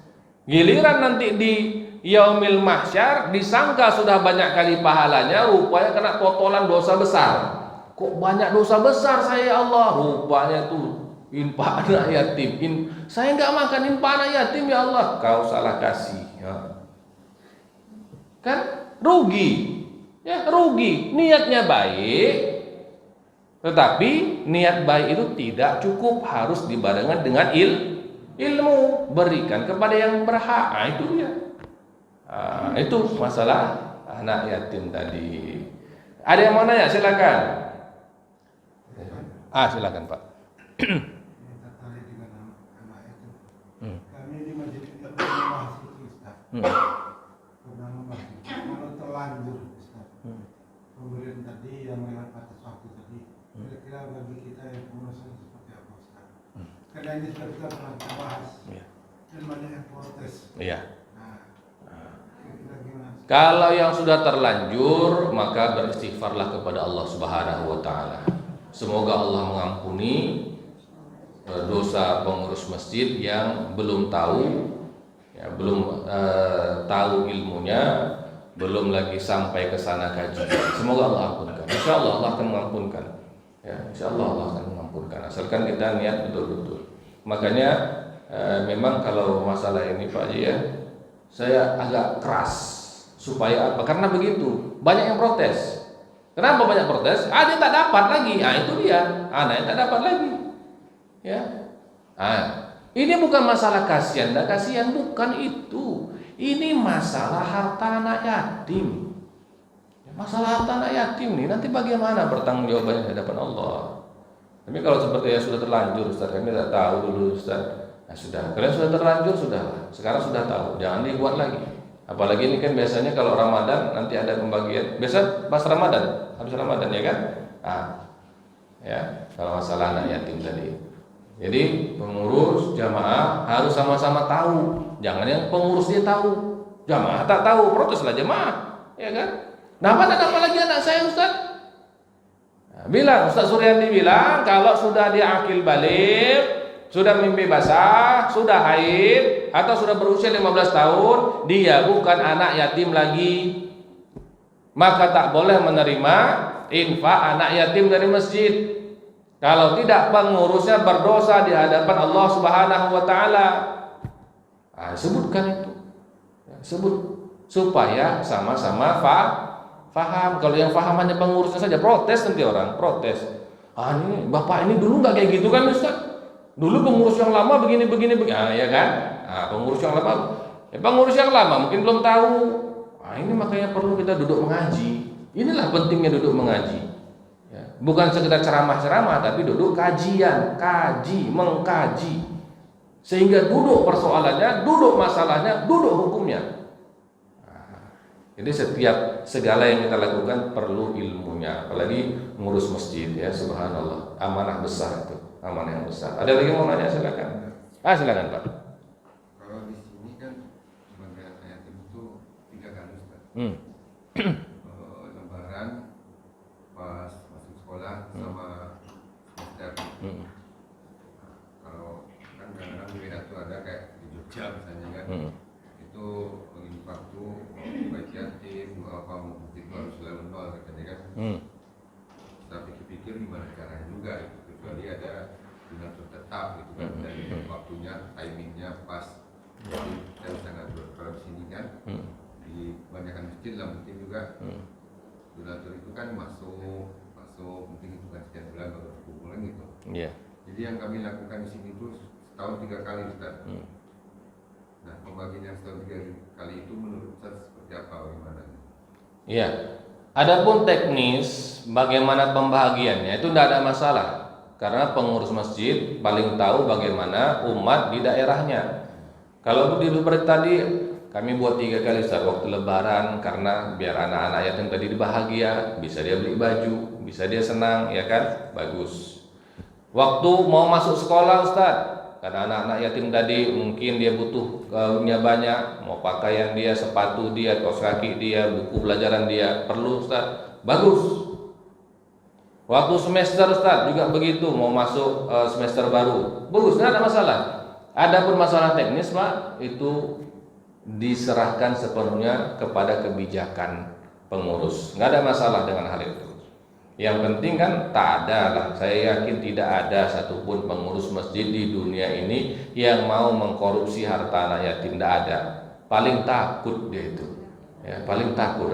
Giliran nanti di Yaumil Mahsyar disangka sudah banyak kali pahalanya, rupanya kena potolan dosa besar. Kok banyak dosa besar saya, Allah? Rupanya tuh infak anak yatim. Saya nggak makan infak anak yatim ya Allah. Kau salah kasih. Ya. Kan rugi. Ya rugi. Niatnya baik, tetapi niat baik itu tidak cukup, harus dibarengan dengan ilmu. Berikan kepada yang berhak. Itu dia. Itu masalah anak yatim tadi. Ada yang mau nanya? Silakan. Silakan Pak. Tertarik dengan anak yatim. Kami di masjid kita pernah bahas itu, Ustaz. Pernah membahas itu. Kalau terlanjur, Ustaz, pemberian tadi yang lewat batas waktu tadi, kira-kira bagi kita yang pengurusan seperti apa, Ustaz? Karena ini sudah kita pernah bahas. Dan banyak yang protes. Iya. Kalau yang sudah terlanjur, maka beristighfarlah kepada Allah Subhanahu wa taala. Semoga Allah mengampuni dosa pengurus masjid yang belum tahu, ya, belum tahu ilmunya, belum lagi sampai ke sana kajian. Semoga Allah ampunkan. Insyaallah Allah akan mengampunkan. Ya, insyaallah Allah akan mengampunkan. Asalkan kita niat betul-betul. Makanya memang kalau masalah ini Pak Haji ya, saya agak keras. Supaya apa? Karena begitu banyak yang protes. Kenapa banyak protes? Dia tak dapat lagi. Itu dia. Anaknya tak dapat lagi. Ya. Ini bukan masalah kasihan, tidak kasihan, bukan itu. Ini masalah harta anak yatim. Masalah harta anak yatim nih nanti bagaimana pertanggungjawabannya di hadapan Allah. Tapi kalau seperti yang sudah terlanjur, Ustaz, kami tidak tahu dulu, Ustaz. Sudah. Kalian sudah terlanjur, sudah. Sekarang sudah tahu. Jangan dibuat lagi. Apalagi ini kan biasanya kalau Ramadan nanti ada pembagian. Biasa pas Ramadan, habis Ramadan ya kan? Ya, kalau masalah anak yatim tadi. Jadi pengurus jamaah harus sama-sama tahu. Jangan yang pengurus dia tahu, jamaah tak tahu, proteslah jamaah, ya kan? Kenapa tak dapat lagi anak saya, Ustaz? Bilang Ustaz Suryandi bilang kalau sudah dia akil balik, sudah mimpi basah, sudah haid, atau sudah berusia 15 tahun, dia bukan anak yatim lagi. Maka tak boleh menerima infak anak yatim dari masjid. Kalau tidak, pengurusnya berdosa di hadapan Allah Subhanahu wa taala. Sebutkan itu. Sebut supaya sama-sama faham. Kalau yang faham hanya pengurusnya saja, protes nanti orang, protes. Ini Bapak ini dulu nggak kayak gitu kan Ustaz? Dulu pengurus yang lama begini. Ya kan? Pengurus yang lama mungkin belum tahu. Ini makanya perlu kita duduk mengaji. Inilah pentingnya duduk mengaji. Ya, bukan sekedar ceramah-ceramah, tapi duduk kajian, mengkaji. Sehingga duduk persoalannya, duduk masalahnya, duduk hukumnya. Jadi segala yang kita lakukan perlu ilmunya, apalagi ngurus masjid ya, subhanallah, amanah besar itu, amanah yang besar. Ada lagi mau nanya, silakan. Silakan Pak. Kalau di sini kan sebagai anak yatim itu 3 kali Ustaz. Lebaran, pas masuk sekolah, sama semester. Kalau kan kadang-kadang di Medan itu ada kayak di Jogja misalnya kan, itu waktu baik yatim apa mungkin itu harus selalu nol katanya kan. Tapi pikir-pikir gimana caranya juga gitu. Kecuali ada donatur tetap gitu kan, dan waktunya, timingnya pas. Jadi kita bisa ngatur. Kalau di sini kan di kebanyakan masjid lah mungkin juga donatur itu kan masuk mungkin itu kan setiap bulan baru kumpulan gitu. Jadi yang kami lakukan di sini itu setahun 3 kali Ustaz. Nah, pembagian yang setahun 3 kali itu menurut Ustaz seperti apa, bagaimana? Iya. Adapun teknis bagaimana pembahagiannya itu tidak ada masalah, karena pengurus masjid paling tahu bagaimana umat di daerahnya. Kalau di Luber tadi kami buat 3 kali Ustaz, waktu Lebaran, karena biar anak-anak yatim tadi bahagia, bisa dia beli baju, bisa dia senang, ya kan? Bagus. Waktu mau masuk sekolah Ustaz, karena anak-anak yatim tadi mungkin dia butuh punya banyak, mau pakaian dia, sepatu dia, kaos kaki dia, buku pelajaran dia, perlu Ustaz, bagus. Waktu semester Ustaz juga begitu, mau masuk semester baru, bagus, tidak ada masalah. Adapun masalah teknis Pak, itu diserahkan sepenuhnya kepada kebijakan pengurus, nggak ada masalah dengan hal itu. Yang penting kan tak ada lah, saya yakin tidak ada satupun pengurus masjid di dunia ini yang mau mengkorupsi harta anak yatim, tidak ada. Paling takut dia itu, ya, paling takut.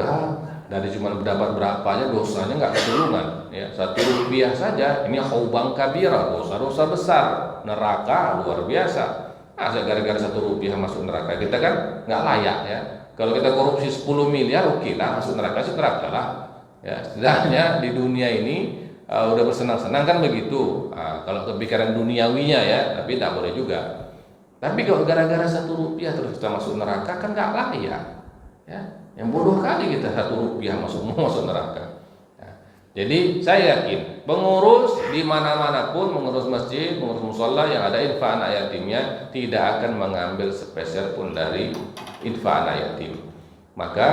Dari cuma berdapat berapanya dosanya nggak ketulungan, ya, 1 rupiah saja ini khawbang kabira, dosa besar, neraka luar biasa. Gara-gara 1 rupiah masuk neraka, kita kan nggak layak ya. Kalau kita korupsi 10 miliar, oke lah, masuk neraka lah. Ya, setidaknya di dunia ini udah bersenang-senang kan begitu. Kalau kepikiran duniawinya ya, tapi tidak boleh juga. Tapi kalau gara-gara 1 rupiah terus kita masuk neraka kan nggak layak. Ya, yang bodoh kali kita 1 rupiah masuk neraka. Ya, jadi saya yakin pengurus di mana-mana pun, mengurus masjid, mengurus musola yang ada infak anak yatimnya, tidak akan mengambil sepeser pun dari infak anak yatim. Maka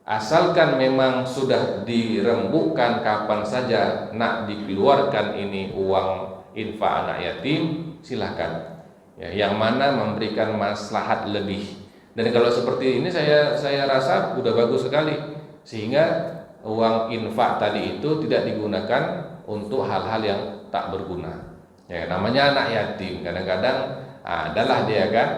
asalkan memang sudah dirembukan kapan saja nak dikeluarkan ini uang infak anak yatim, silakan. Ya, yang mana memberikan maslahat lebih. Dan kalau seperti ini saya rasa sudah bagus sekali, sehingga uang infak tadi itu tidak digunakan untuk hal-hal yang tak berguna. Ya, namanya anak yatim, kadang-kadang adalah dia kan,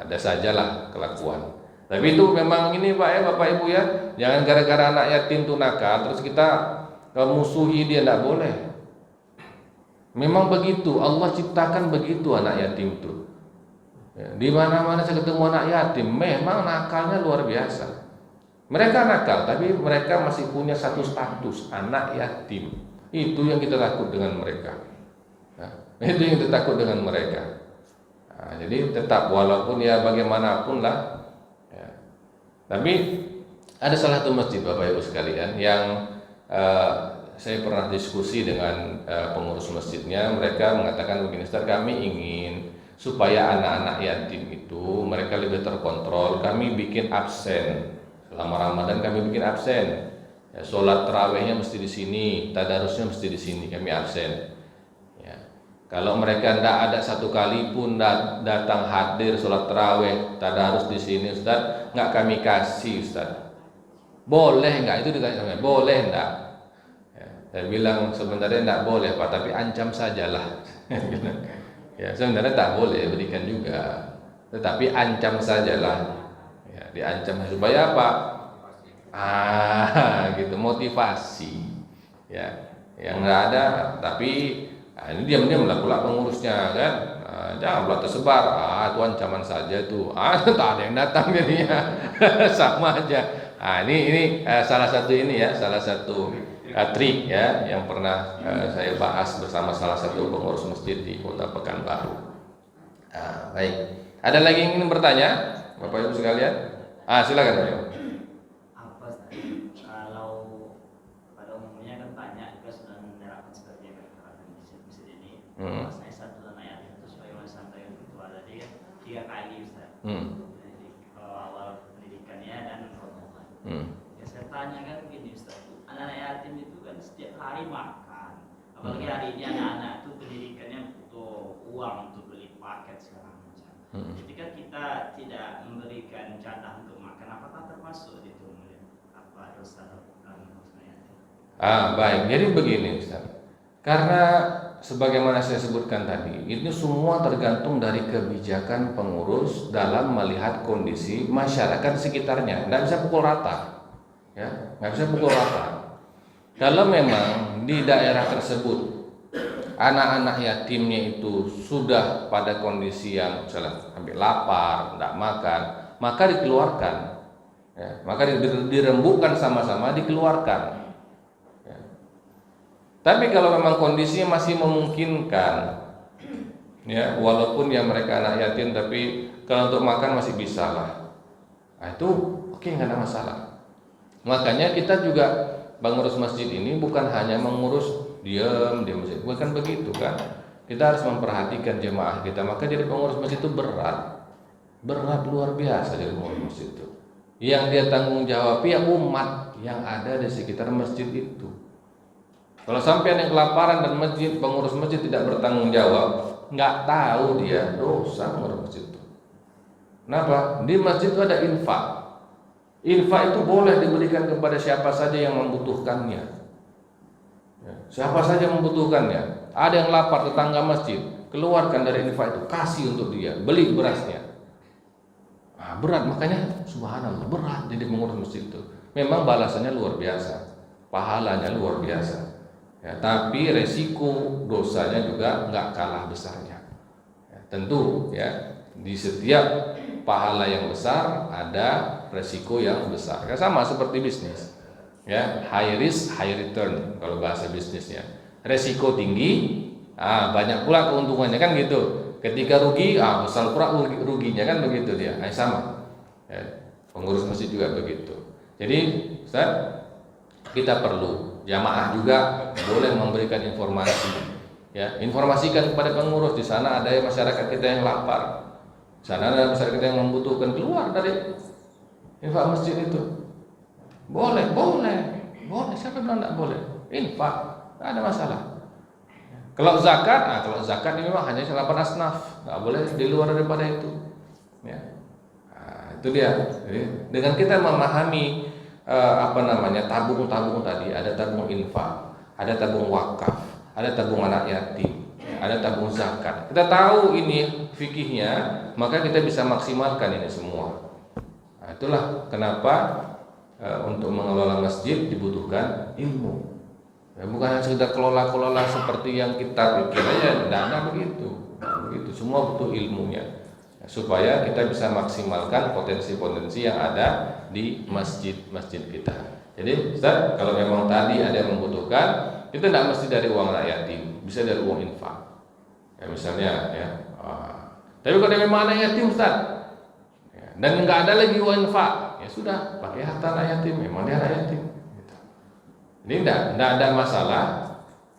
ada sajalah kelakuan. Tapi itu memang ini Pak ya, Bapak Ibu ya, jangan gara-gara anak yatim itu nakal terus kita musuhi dia, tidak boleh. Memang begitu, Allah ciptakan begitu anak yatim itu. Ya, di mana-mana saya ketemu anak yatim, memang nakalnya luar biasa. Mereka nakal, tapi mereka masih punya satu status anak yatim. Itu yang kita takut dengan mereka. Nah, itu yang kita takut dengan mereka. Jadi tetap walaupun ya bagaimanapun lah. Tapi ada salah satu masjid Bapak Ibu sekalian yang saya pernah diskusi dengan pengurus masjidnya. Mereka mengatakan begini, Ustaz, kami ingin supaya anak-anak yatim itu mereka lebih terkontrol. Kami bikin absen selama Ramadan, kami bikin absen. Ya, sholat tarawihnya mesti di sini, tadarusnya mesti di sini, kami absen. Ya. Kalau mereka tidak ada satu kali pun datang hadir sholat taraweh, tadarus di sini Ustaz, nggak kami kasih Ustaz. Boleh nggak? Itu dikatakan boleh nggak? Ya, saya bilang sebenarnya nggak boleh Pak, tapi ancam sajalah. Ya sebenarnya tak boleh berikan juga, tetapi ancam sajalah. Ya, diancam supaya apa? Gitu, motivasi. Ya, yang nggak ada, tapi ini diam-diam lah pula pengurusnya kan. Jangan pula tersebar. Itu ancaman saja tuh. Tak ada yang datang jadinya. Sama aja. Ini salah satu salah satu trik ya yang pernah saya bahas bersama salah satu pengurus masjid di Kota Pekanbaru. Baik. Ada lagi yang ingin bertanya, Bapak Ibu sekalian? Silakan Pak. Apa kalau pada umumnya kan banyak juga sudah menerapkan seperti yang dikatakan di masjid ini. Saya satu anak yatim itu sebagai santai yang tua tadi kan 3 kali Ustaz. Jadi awal pendidikannya dan rombongan. Ya saya tanya kan begini Ustaz, anak yatim itu kan setiap hari makan. Apalagi hari ini anak-anak itu pendidikannya butuh uang untuk beli paket segala macam. Ketika kita tidak memberikan jatah untuk makan, apakah termasuk itu apa dosa maksudnya? Baik. Jadi begini Ustaz. Karena sebagaimana saya sebutkan tadi, itu semua tergantung dari kebijakan pengurus dalam melihat kondisi masyarakat sekitarnya. Nggak bisa pukul rata, ya, nggak bisa pukul rata. Kalau memang di daerah tersebut anak-anak yatimnya itu sudah pada kondisi yang misalnya sampai lapar, tidak makan, maka dikeluarkan, ya, maka dirembukan sama-sama dikeluarkan. Ya. Tapi kalau memang kondisinya masih memungkinkan, ya, walaupun ya mereka anak yatim, tapi kalau untuk makan masih bisa lah, itu oke, nggak ada masalah. Makanya kita juga pengurus masjid ini bukan hanya mengurus diam di masjid, bukan begitu kan? Kita harus memperhatikan jemaah kita. Maka jadi pengurus masjid itu berat luar biasa jadi pengurus masjid itu. Yang dia tanggung jawab ya umat yang ada di sekitar masjid itu. Kalau sampai ada yang kelaparan dan pengurus masjid tidak bertanggung jawab, nggak tahu dia dosa pengurus masjid itu. Kenapa? Di masjid itu ada infak. Infak itu boleh diberikan kepada siapa saja yang membutuhkannya. Siapa saja membutuhkannya. Ada yang lapar, tetangga masjid, keluarkan dari infak itu, kasih untuk dia, beli berasnya. Berat, makanya subhanallah berat jadi pengurus masjid itu. Memang balasannya luar biasa, pahalanya luar biasa. Ya, tapi resiko dosanya juga nggak kalah besarnya. Ya, tentu ya di setiap pahala yang besar ada resiko yang besar. Sama seperti bisnis. Ya, high risk, high return kalau bahasa bisnisnya. Resiko tinggi, banyak pula keuntungannya kan gitu. Ketika rugi, besar pula ruginya kan begitu dia. Sama. Ya, pengurus masjid juga begitu. Jadi, Ustaz, kita perlu jamaah juga boleh memberikan informasi. Ya, informasikan kepada pengurus, di sana ada masyarakat kita yang lapar. Di sana ada masyarakat kita yang membutuhkan, keluar dari infak masjid itu. Boleh. Siapa bilang tidak boleh? Infak, tidak ada masalah. Kalau zakat ini memang hanya 8 asnaf, nggak boleh di luar daripada itu. Ya, itu dia. Jadi, dengan kita memahami tabung tadi, ada tabung infak, ada tabung wakaf, ada tabung anak yatim, ada tabung zakat. Kita tahu ini fikihnya, maka kita bisa maksimalkan ini semua. Itulah kenapa untuk mengelola masjid dibutuhkan ilmu. Ya, bukan hanya sekedar kelola seperti yang kita pikir aja, tidak begitu. Semua butuh ilmunya, ya, supaya kita bisa maksimalkan potensi-potensi yang ada di masjid kita. Jadi, Ustaz, kalau memang tadi ada yang membutuhkan, itu tidak mesti dari uang anak yatim, bisa dari uang infak. Ya, misalnya, ya. Tapi kalau memang anak yatim, Ustaz, ya, dan nggak ada lagi uang infak, ya sudah, pakai harta anak yatim, memang dia anak yatim. Gitu. Ini tidak ada masalah,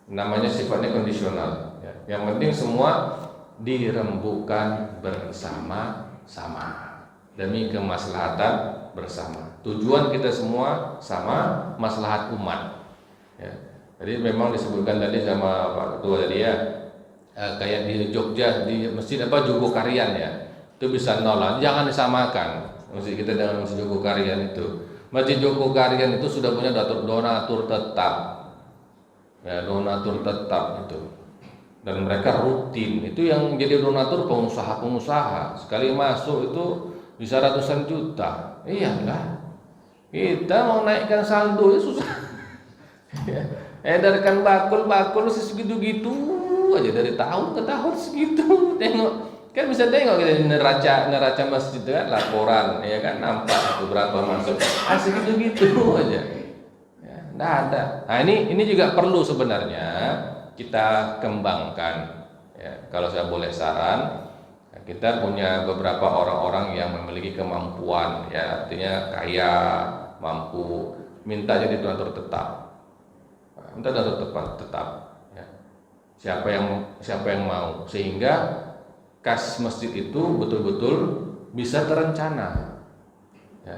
namanya sifatnya kondisional. Ya. Yang penting semua dirembukan bersama-sama demi kemaslahatan bersama. Tujuan kita semua sama, maslahat umat. Ya. Jadi memang disebutkan tadi sama Pak Ketua tadi ya, kayak di Jogja di masjid Jogokarian ya, itu bisa nol. Jangan disamakan masjid kita dengan masjid Jogokarian itu. Masjid Jogokarian itu sudah punya donatur tetap, ya donatur tetap itu, dan mereka rutin. Itu yang jadi donatur pengusaha sekali masuk itu bisa ratusan juta. Iyalah, kita mau naikkan saldo ya susah. Edarkan bakul segitu-gitu aja dari tahun ke tahun segitu. Tengok kan bisa tengok kita neraca masjid kan laporan ya kan nampak itu berapa masuk. Segitu-gitu aja. Ya, enggak ada. Nah, ini juga perlu sebenarnya kita kembangkan. Ya, kalau saya boleh saran, kita punya beberapa orang-orang yang memiliki kemampuan ya, artinya kaya, mampu, minta jadi donatur tetap. Minta donatur tetap ya. Siapa yang mau, sehingga kas masjid itu betul-betul bisa terencana ya.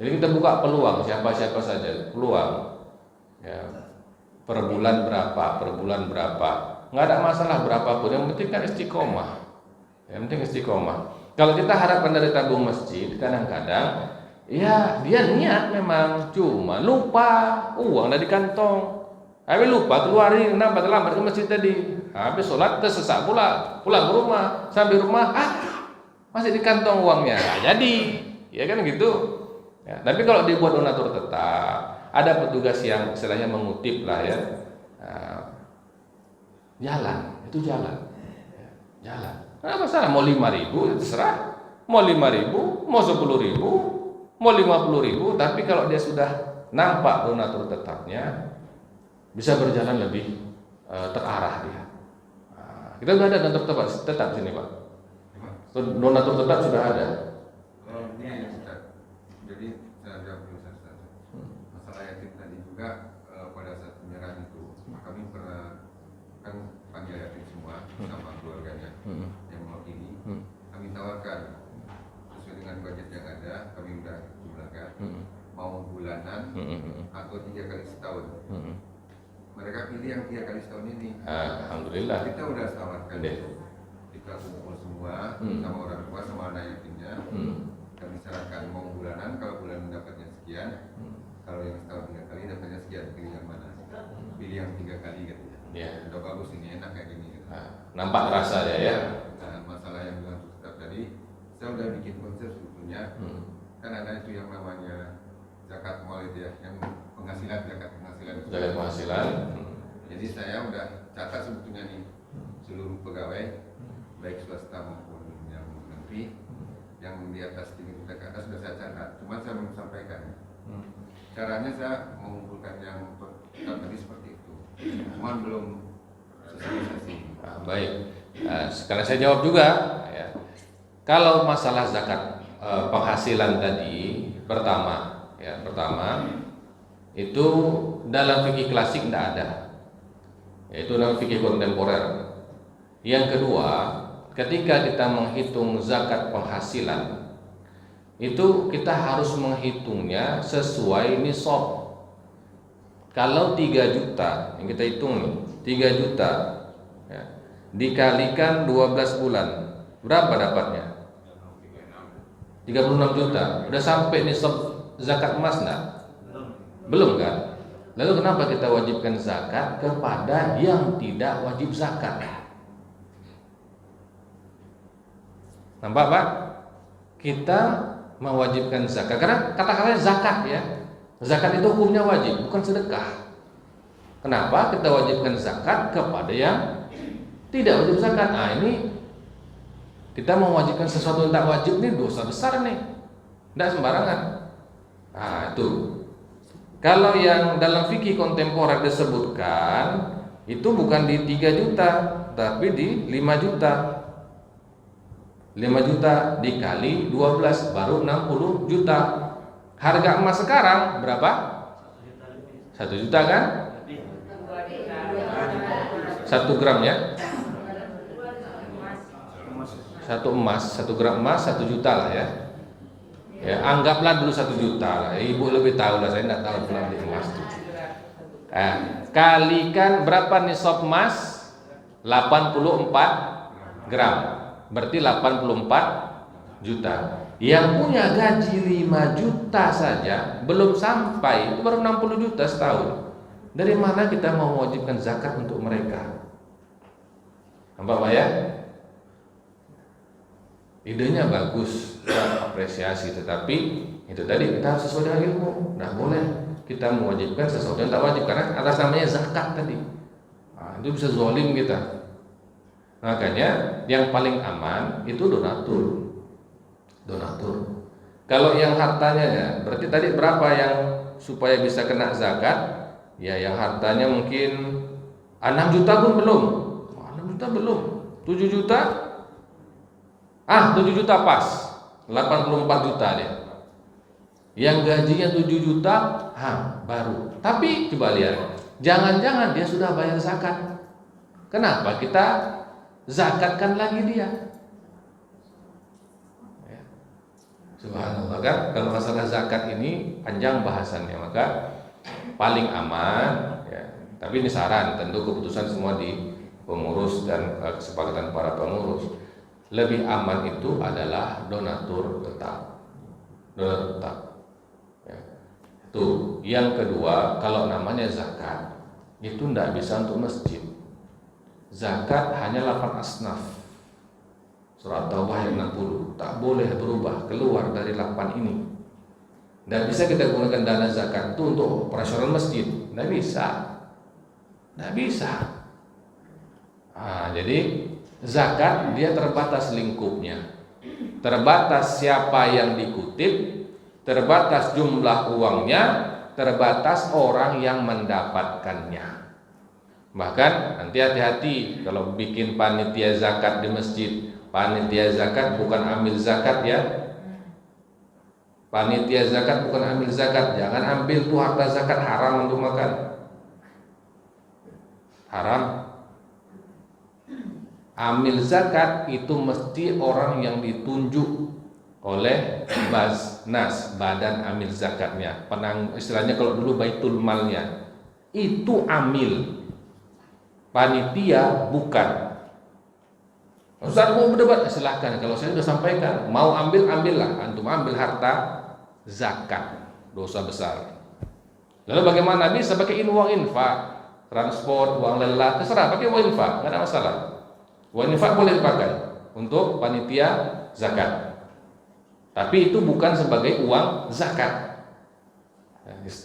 Jadi kita buka peluang siapa saja, peluang ya, per bulan berapa, nggak ada masalah berapapun, yang penting kan istiqomah. Yang penting istiqomah. Kalau kita harapkan dari tabung masjid, kadang-kadang ya dia niat memang, cuma lupa uang dari kantong. Habis lupa keluarin, terlambat ke masjid tadi. Habis sholat tersesat pula, pulang ke rumah, sampai rumah masih di kantong uangnya. Nah, jadi, ya kan gitu. Ya, tapi kalau dibuat donatur tetap, ada petugas yang istilahnya mengutip lah ya. Nah, jalan. Jalan. Nggak masalah, mau 5.000 terserah, mau 5.000, mau 10.000, mau 50.000, tapi kalau dia sudah nampak donatur tetapnya, bisa berjalan lebih terarah dia. Nah, kita sudah ada donatur tetap sini Pak. Donatur tetap sudah ada. Ini Ustaz. Jadi saya jawab dulu Ustaz. Masalah yatim tadi juga pada saat penyerahan itu kami pernah kan panggil yatim semua sama keluarganya yang mewakili. Kami tawarkan sesuai dengan budget yang ada, kami sudah jumlahkan mau bulanan atau 3 kali setahun. Mereka pilih yang 3 kali setahun ini. Alhamdulillah. Kita udah tawarkan itu. Kita kumpul semua sama orang tua sama anak yatimnya. Kami sarankan mau bulanan, kalau bulanan dapatnya sekian, kalau yang setahun 3 kali dapatnya sekian. Pilih yang mana? Pilih yang 3 kali gitu. Ya. Udah bagus ini, enak kayak gini. Gitu. Nampak rasa ya. Nah, masalah yang bilang tetap tadi, saya udah bikin konsep sebetulnya. Kan ada itu yang namanya zakat maulid ya, yang zakat penghasilan. Jadi saya udah catat sebetulnya nih seluruh pegawai baik swasta maupun yang negeri yang di atas 3 juta ke atas sudah saya catat. Cuma saya belum sampaikan. Caranya saya mengumpulkan yang tadi seperti itu. Cuma belum sosialisasi. Baik. Sekarang saya jawab juga. Ya. Kalau masalah zakat penghasilan tadi, pertama itu dalam fikih klasik tidak ada, yaitu dalam fikih kontemporer. Yang kedua, ketika kita menghitung zakat penghasilan, itu kita harus menghitungnya sesuai nisab. Kalau 3 juta yang kita hitung nih, 3 juta ya, dikalikan 12 bulan, berapa dapatnya? 36 juta. Udah sampai nisab zakat emas enggak? Belum kan? Lalu kenapa kita wajibkan zakat kepada yang tidak wajib zakat? Nampak Pak? Kita mewajibkan zakat karena kata-katanya zakat ya. Zakat itu hukumnya wajib, bukan sedekah. Kenapa kita wajibkan zakat kepada yang tidak wajib zakat? Nah, ini kita mewajibkan sesuatu yang tak wajib, ini dosa besar nih. Tidak sembarangan. Nah, itu. Kalau yang dalam fikih kontemporer disebutkan itu bukan di 3 juta, tapi di 5 juta. 5 juta dikali 12 baru 60 juta. Harga emas sekarang berapa? 1 juta kan? 1 gram ya? 1 emas, 1 gram emas 1 juta lah ya. Ya, anggaplah dulu 1 juta lah. Ibu lebih tahu lah, saya tidak tahu bulan di emas. Kalikan berapa nisab emas? 84 gram. Berarti 84 juta. Yang punya gaji 5 juta saja belum sampai, itu baru 60 juta setahun. Dari mana kita mau mewajibkan zakat untuk mereka? Nampak Pak ya? Idenya bagus, kita apresiasi, tetapi itu tadi kita harus sesuai dengan ilmu. Nah boleh kita mewajibkan sesuatu yang tak wajib karena atas namanya zakat tadi. Nah, itu bisa zalim kita. Makanya yang paling aman itu donatur. Kalau yang hartanya ya, berarti tadi berapa yang supaya bisa kena zakat? Ya yang hartanya mungkin 6 juta pun belum. 6 juta belum. 7 juta? 7 juta pas. 84 juta dia. Yang gajinya 7 juta, baru. Tapi coba lihat, jangan-jangan dia sudah bayar zakat. Kenapa kita zakatkan lagi dia? Ya. Subhanallah kan, kalau masalah zakat ini panjang bahasannya, maka paling aman ya. Tapi ini saran, tentu keputusan semua di pengurus dan kesepakatan para pengurus. Lebih aman itu adalah donatur tetap. Ya. Itu. Yang kedua, kalau namanya zakat itu tidak bisa untuk masjid. Zakat hanya 8 asnaf. Surat Taubah ayat 60. Tak boleh berubah keluar dari 8 ini. Dan bisa kita gunakan dana zakat itu untuk operasional masjid. Tidak bisa. Jadi zakat dia terbatas lingkupnya, terbatas siapa yang dikutip, terbatas jumlah uangnya, terbatas orang yang mendapatkannya. Bahkan nanti hati-hati kalau bikin panitia zakat di masjid. Panitia zakat bukan ambil zakat ya. Panitia zakat bukan ambil zakat. Jangan ambil tuh harta zakat, haram untuk makan. Haram. Amil zakat itu mesti orang yang ditunjuk oleh Basnas, badan amil zakatnya. Istilahnya kalau dulu baitul malnya. Itu amil. Panitia bukan. Ustaz mau berdebat, silahkan. Kalau saya sudah sampaikan, mau ambillah. Antum ambil harta zakat, dosa besar. Lalu bagaimana? Bisa pakai uang infak, transport, uang lelah, terserah. Pakai uang infak, nggak ada masalah. Uang infak boleh dipakai untuk panitia zakat. Tapi itu bukan sebagai uang zakat.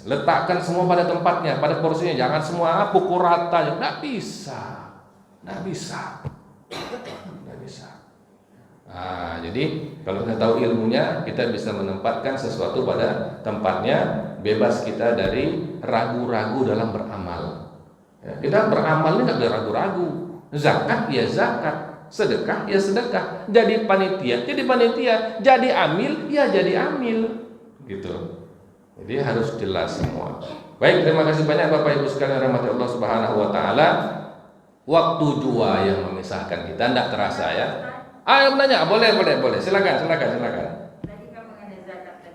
Letakkan semua pada tempatnya, pada porsinya. Jangan semua pukul rata. Nggak bisa. Jadi kalau kita tahu ilmunya, kita bisa menempatkan sesuatu pada tempatnya. Bebas kita dari ragu-ragu dalam beramal. Kita beramal ini nggak boleh ragu-ragu. Zakat ya zakat, sedekah ya sedekah. Jadi panitia, jadi amil ya jadi amil, gitu. Jadi harus jelas semua. Baik, terima kasih banyak Bapak Ibu sekalian rahmati Allah Subhanahu wa taala. Waktu jua yang memisahkan kita tidak terasa ya. Ayo menanya, boleh. Silakan. Tadi kan mengenai zakat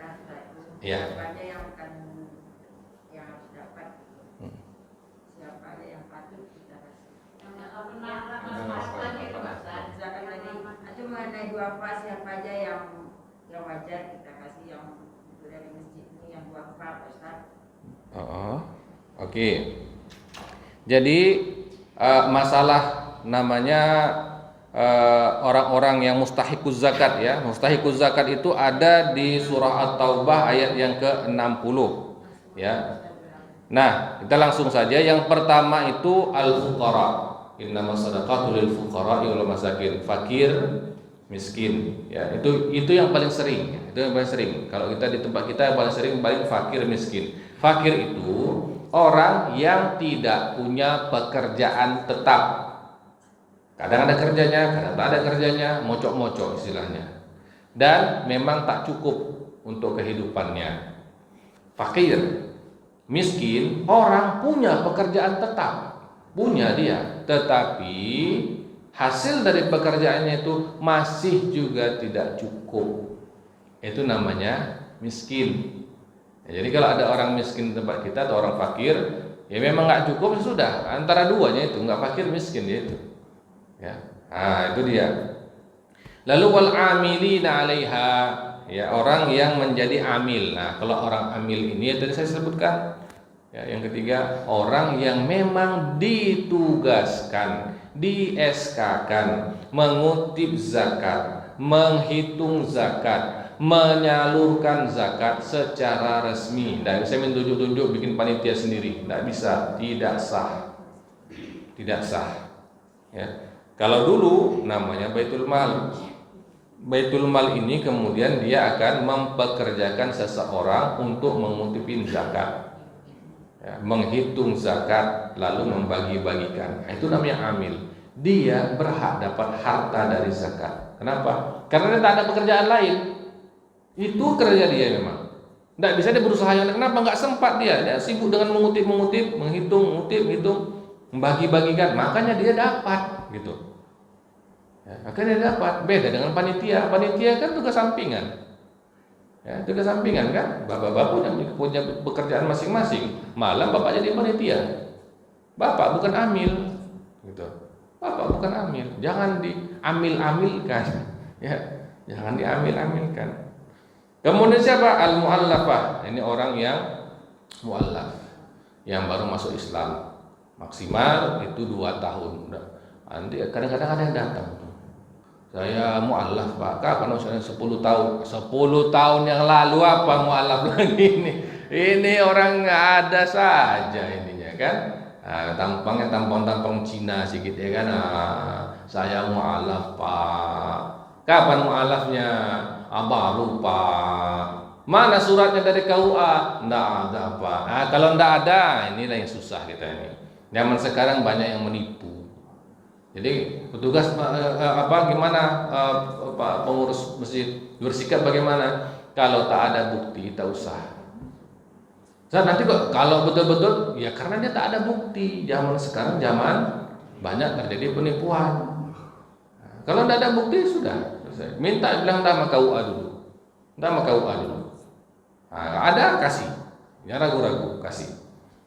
harta itu. Iya. Siapa aja yang harus dapat? Siapa aja yang patut kita kasih? Zakat tadi itu mengenai duafa, siapa aja yang wajar kita kasih, yang dari masjid ini yang duafa, Ustaz. Oke. Jadi masalah namanya orang-orang yang mustahiquz zakat ya. Mustahiquz zakat itu ada di surah At-Taubah ayat yang ke-60 ya. Nah, kita langsung saja. Yang pertama itu al-fuqara. Innamas shadaqatu lil fuqara wal masakin. Fakir, miskin ya. Itu yang paling sering ya. Itu yang paling sering. Kalau kita di tempat kita yang paling fakir, miskin. Fakir itu orang yang tidak punya pekerjaan tetap. Kadang ada kerjanya, kadang tak ada kerjanya, mocok-mocok istilahnya. Dan memang tak cukup untuk kehidupannya. Fakir, miskin, orang punya pekerjaan tetap. Punya dia, tetapi hasil dari pekerjaannya itu masih juga tidak cukup. Itu namanya miskin. Ya, jadi kalau ada orang miskin di tempat kita atau orang fakir, ya memang nggak cukup, sudah antara duanya itu, nggak fakir miskin dia itu. Ya, nah itu dia. Lalu wal amilina 'alaiha, ya orang yang menjadi amil. Nah kalau orang amil ini yang tadi saya sebutkan, ya, yang ketiga orang yang memang ditugaskan, di-SK-kan mengutip zakat, menghitung zakat, menyalurkan zakat secara resmi. Tidak bisa menunjuk-tunjuk bikin panitia sendiri, tidak bisa, tidak sah, tidak sah. Ya. Kalau dulu namanya Baitul Mal. Baitul Mal ini kemudian dia akan mempekerjakan seseorang untuk mengutipin zakat, ya, menghitung zakat, lalu membagi-bagikan. Nah, itu namanya amil. Dia berhak dapat harta dari zakat. Kenapa? Karena dia tak ada pekerjaan lain. Itu kerja dia memang. Tidak bisa dia berusaha yang lain. Kenapa? Nggak sempat dia. Dia sibuk dengan mengutip, menghitung, hitung, membagi-bagikan. Makanya dia dapat, gitu. Ya, makanya dia dapat. Beda dengan panitia. Panitia kan tugas sampingan. Ya, tugas sampingan kan. Bapak-bapak punya pekerjaan masing-masing. Malam bapak jadi panitia. Bapak bukan amil, gitu. Bapak bukan amil. Jangan diamil-amilkan. Ya, jangan diamil-amilkan. Kemudian siapa? Al-mu'allafah. Ini orang yang mu'allaf, yang baru masuk Islam. Maksimal itu 2 tahun. Nanti kadang-kadang ada yang datang. Saya mu'allaf Pak. Kapan usianya? 10 tahun. 10 tahun yang lalu apa mu'allaf lagi ini? Ini orang ada saja ininya kan. Nah, tampangnya tampang Cina sedikit ya kan. Saya mu'allaf Pak. Kapan mu'allafnya? Baru Pak. Mana suratnya dari KUA? Nggak ada Pak. Nah, kalau nggak ada, inilah yang susah kita ini. Zaman sekarang banyak yang menipu. Jadi petugas gimana pengurus masjid bersikap bagaimana? Kalau tak ada bukti, tak usah. Nanti kok kalau betul-betul, ya karena dia tak ada bukti. Zaman sekarang banyak terjadi penipuan. Nah, kalau tidak ada bukti sudah. Minta bilang sama KUA dulu. Sama KUA dulu. Nah, ada kasih. Ya ragu-ragu kasih.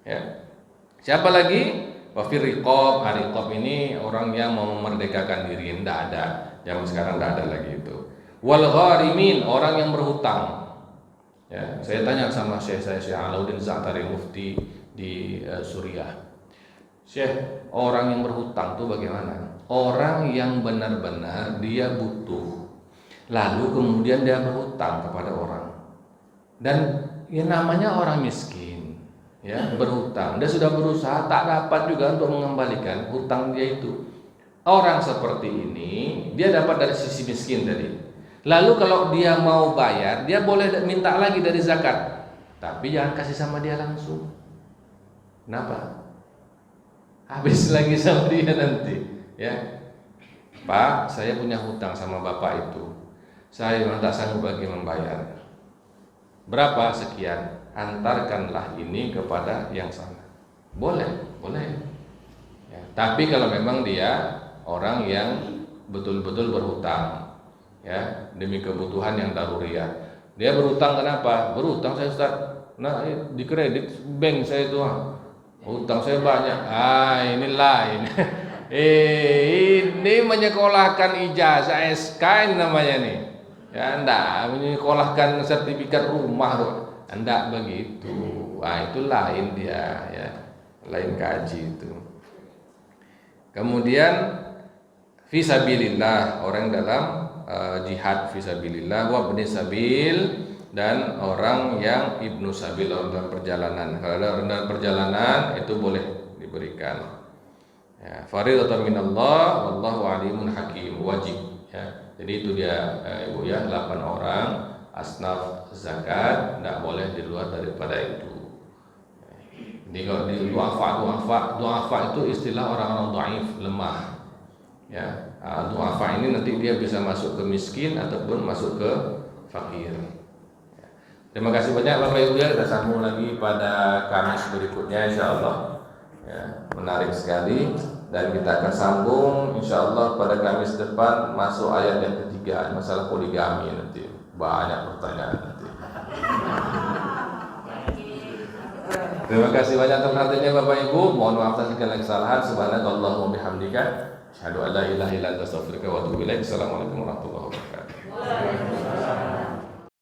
Ya. Siapa lagi? Wafir riqab. Riqab ini orang yang mau memerdekakan diri. Tidak ada. Zaman sekarang tidak ada lagi itu. Wal gharimin, orang yang berhutang. Ya, saya tanya sama Syekh Alauddin Za'atari Mufti di Suriah. Syekh, orang yang berhutang itu bagaimana? Orang yang benar-benar dia butuh, lalu kemudian dia berhutang kepada orang, dan ya namanya orang miskin, ya berhutang. Dia sudah berusaha tak dapat juga untuk mengembalikan hutang dia itu. Orang seperti ini dia dapat dari sisi miskin tadi. Lalu kalau dia mau bayar, dia boleh minta lagi dari zakat, tapi jangan kasih sama dia langsung. Kenapa? Habis lagi sama dia nanti. Ya, Pak, saya punya hutang sama bapak itu. Saya memang tak sanggup lagi membayar. Berapa? Sekian. Antarkanlah ini kepada yang sana. Boleh. Ya, tapi kalau memang dia orang yang betul-betul berhutang, ya demi kebutuhan yang daruriyah. Dia berhutang kenapa? Berhutang saya Ustaz. Nah, di kredit bank saya itu. Hutang saya banyak. Ini lain. Ini menyekolahkan ijazah SK namanya nih. Ya enggak, menyekolahkan sertifikat rumah tuh. Enggak begitu. Itu lain dia ya. Lain kaji itu. Kemudian fisabilillah, orang dalam jihad fisabilillah, wa ibnu sabil, dan orang yang ibnu sabil, orang dalam perjalanan. Kalau ada orang dalam perjalanan itu boleh diberikan. Ya, fardhatun minallah wallahu alimun hakim, wajib ya. Jadi itu dia Ibu ya, 8 orang asnaf zakat, tidak boleh di luar daripada itu. Jadi kalau di du'afa itu istilah orang-orang dhaif, lemah. Ya, du'afa ini nanti dia bisa masuk ke miskin ataupun masuk ke fakir. Ya. Terima kasih banyak Bapak Ibu ya, kita sambung lagi pada Kamis berikutnya insyaallah. Ya, menarik sekali, dan kita akan sambung insyaallah pada Kamis depan masuk ayat yang ketiga, masalah poligami nanti. Banyak pertanyaan nanti. Terima kasih banyak atas perhatiannya Bapak Ibu. Mohon maaf atas segala kesalahan. Subhanakallahumma bihamdika asyhadu an la ilaha illa anta astaghfiruka wa atubu ilaik. Assalamualaikum warahmatullahi wabarakatuh.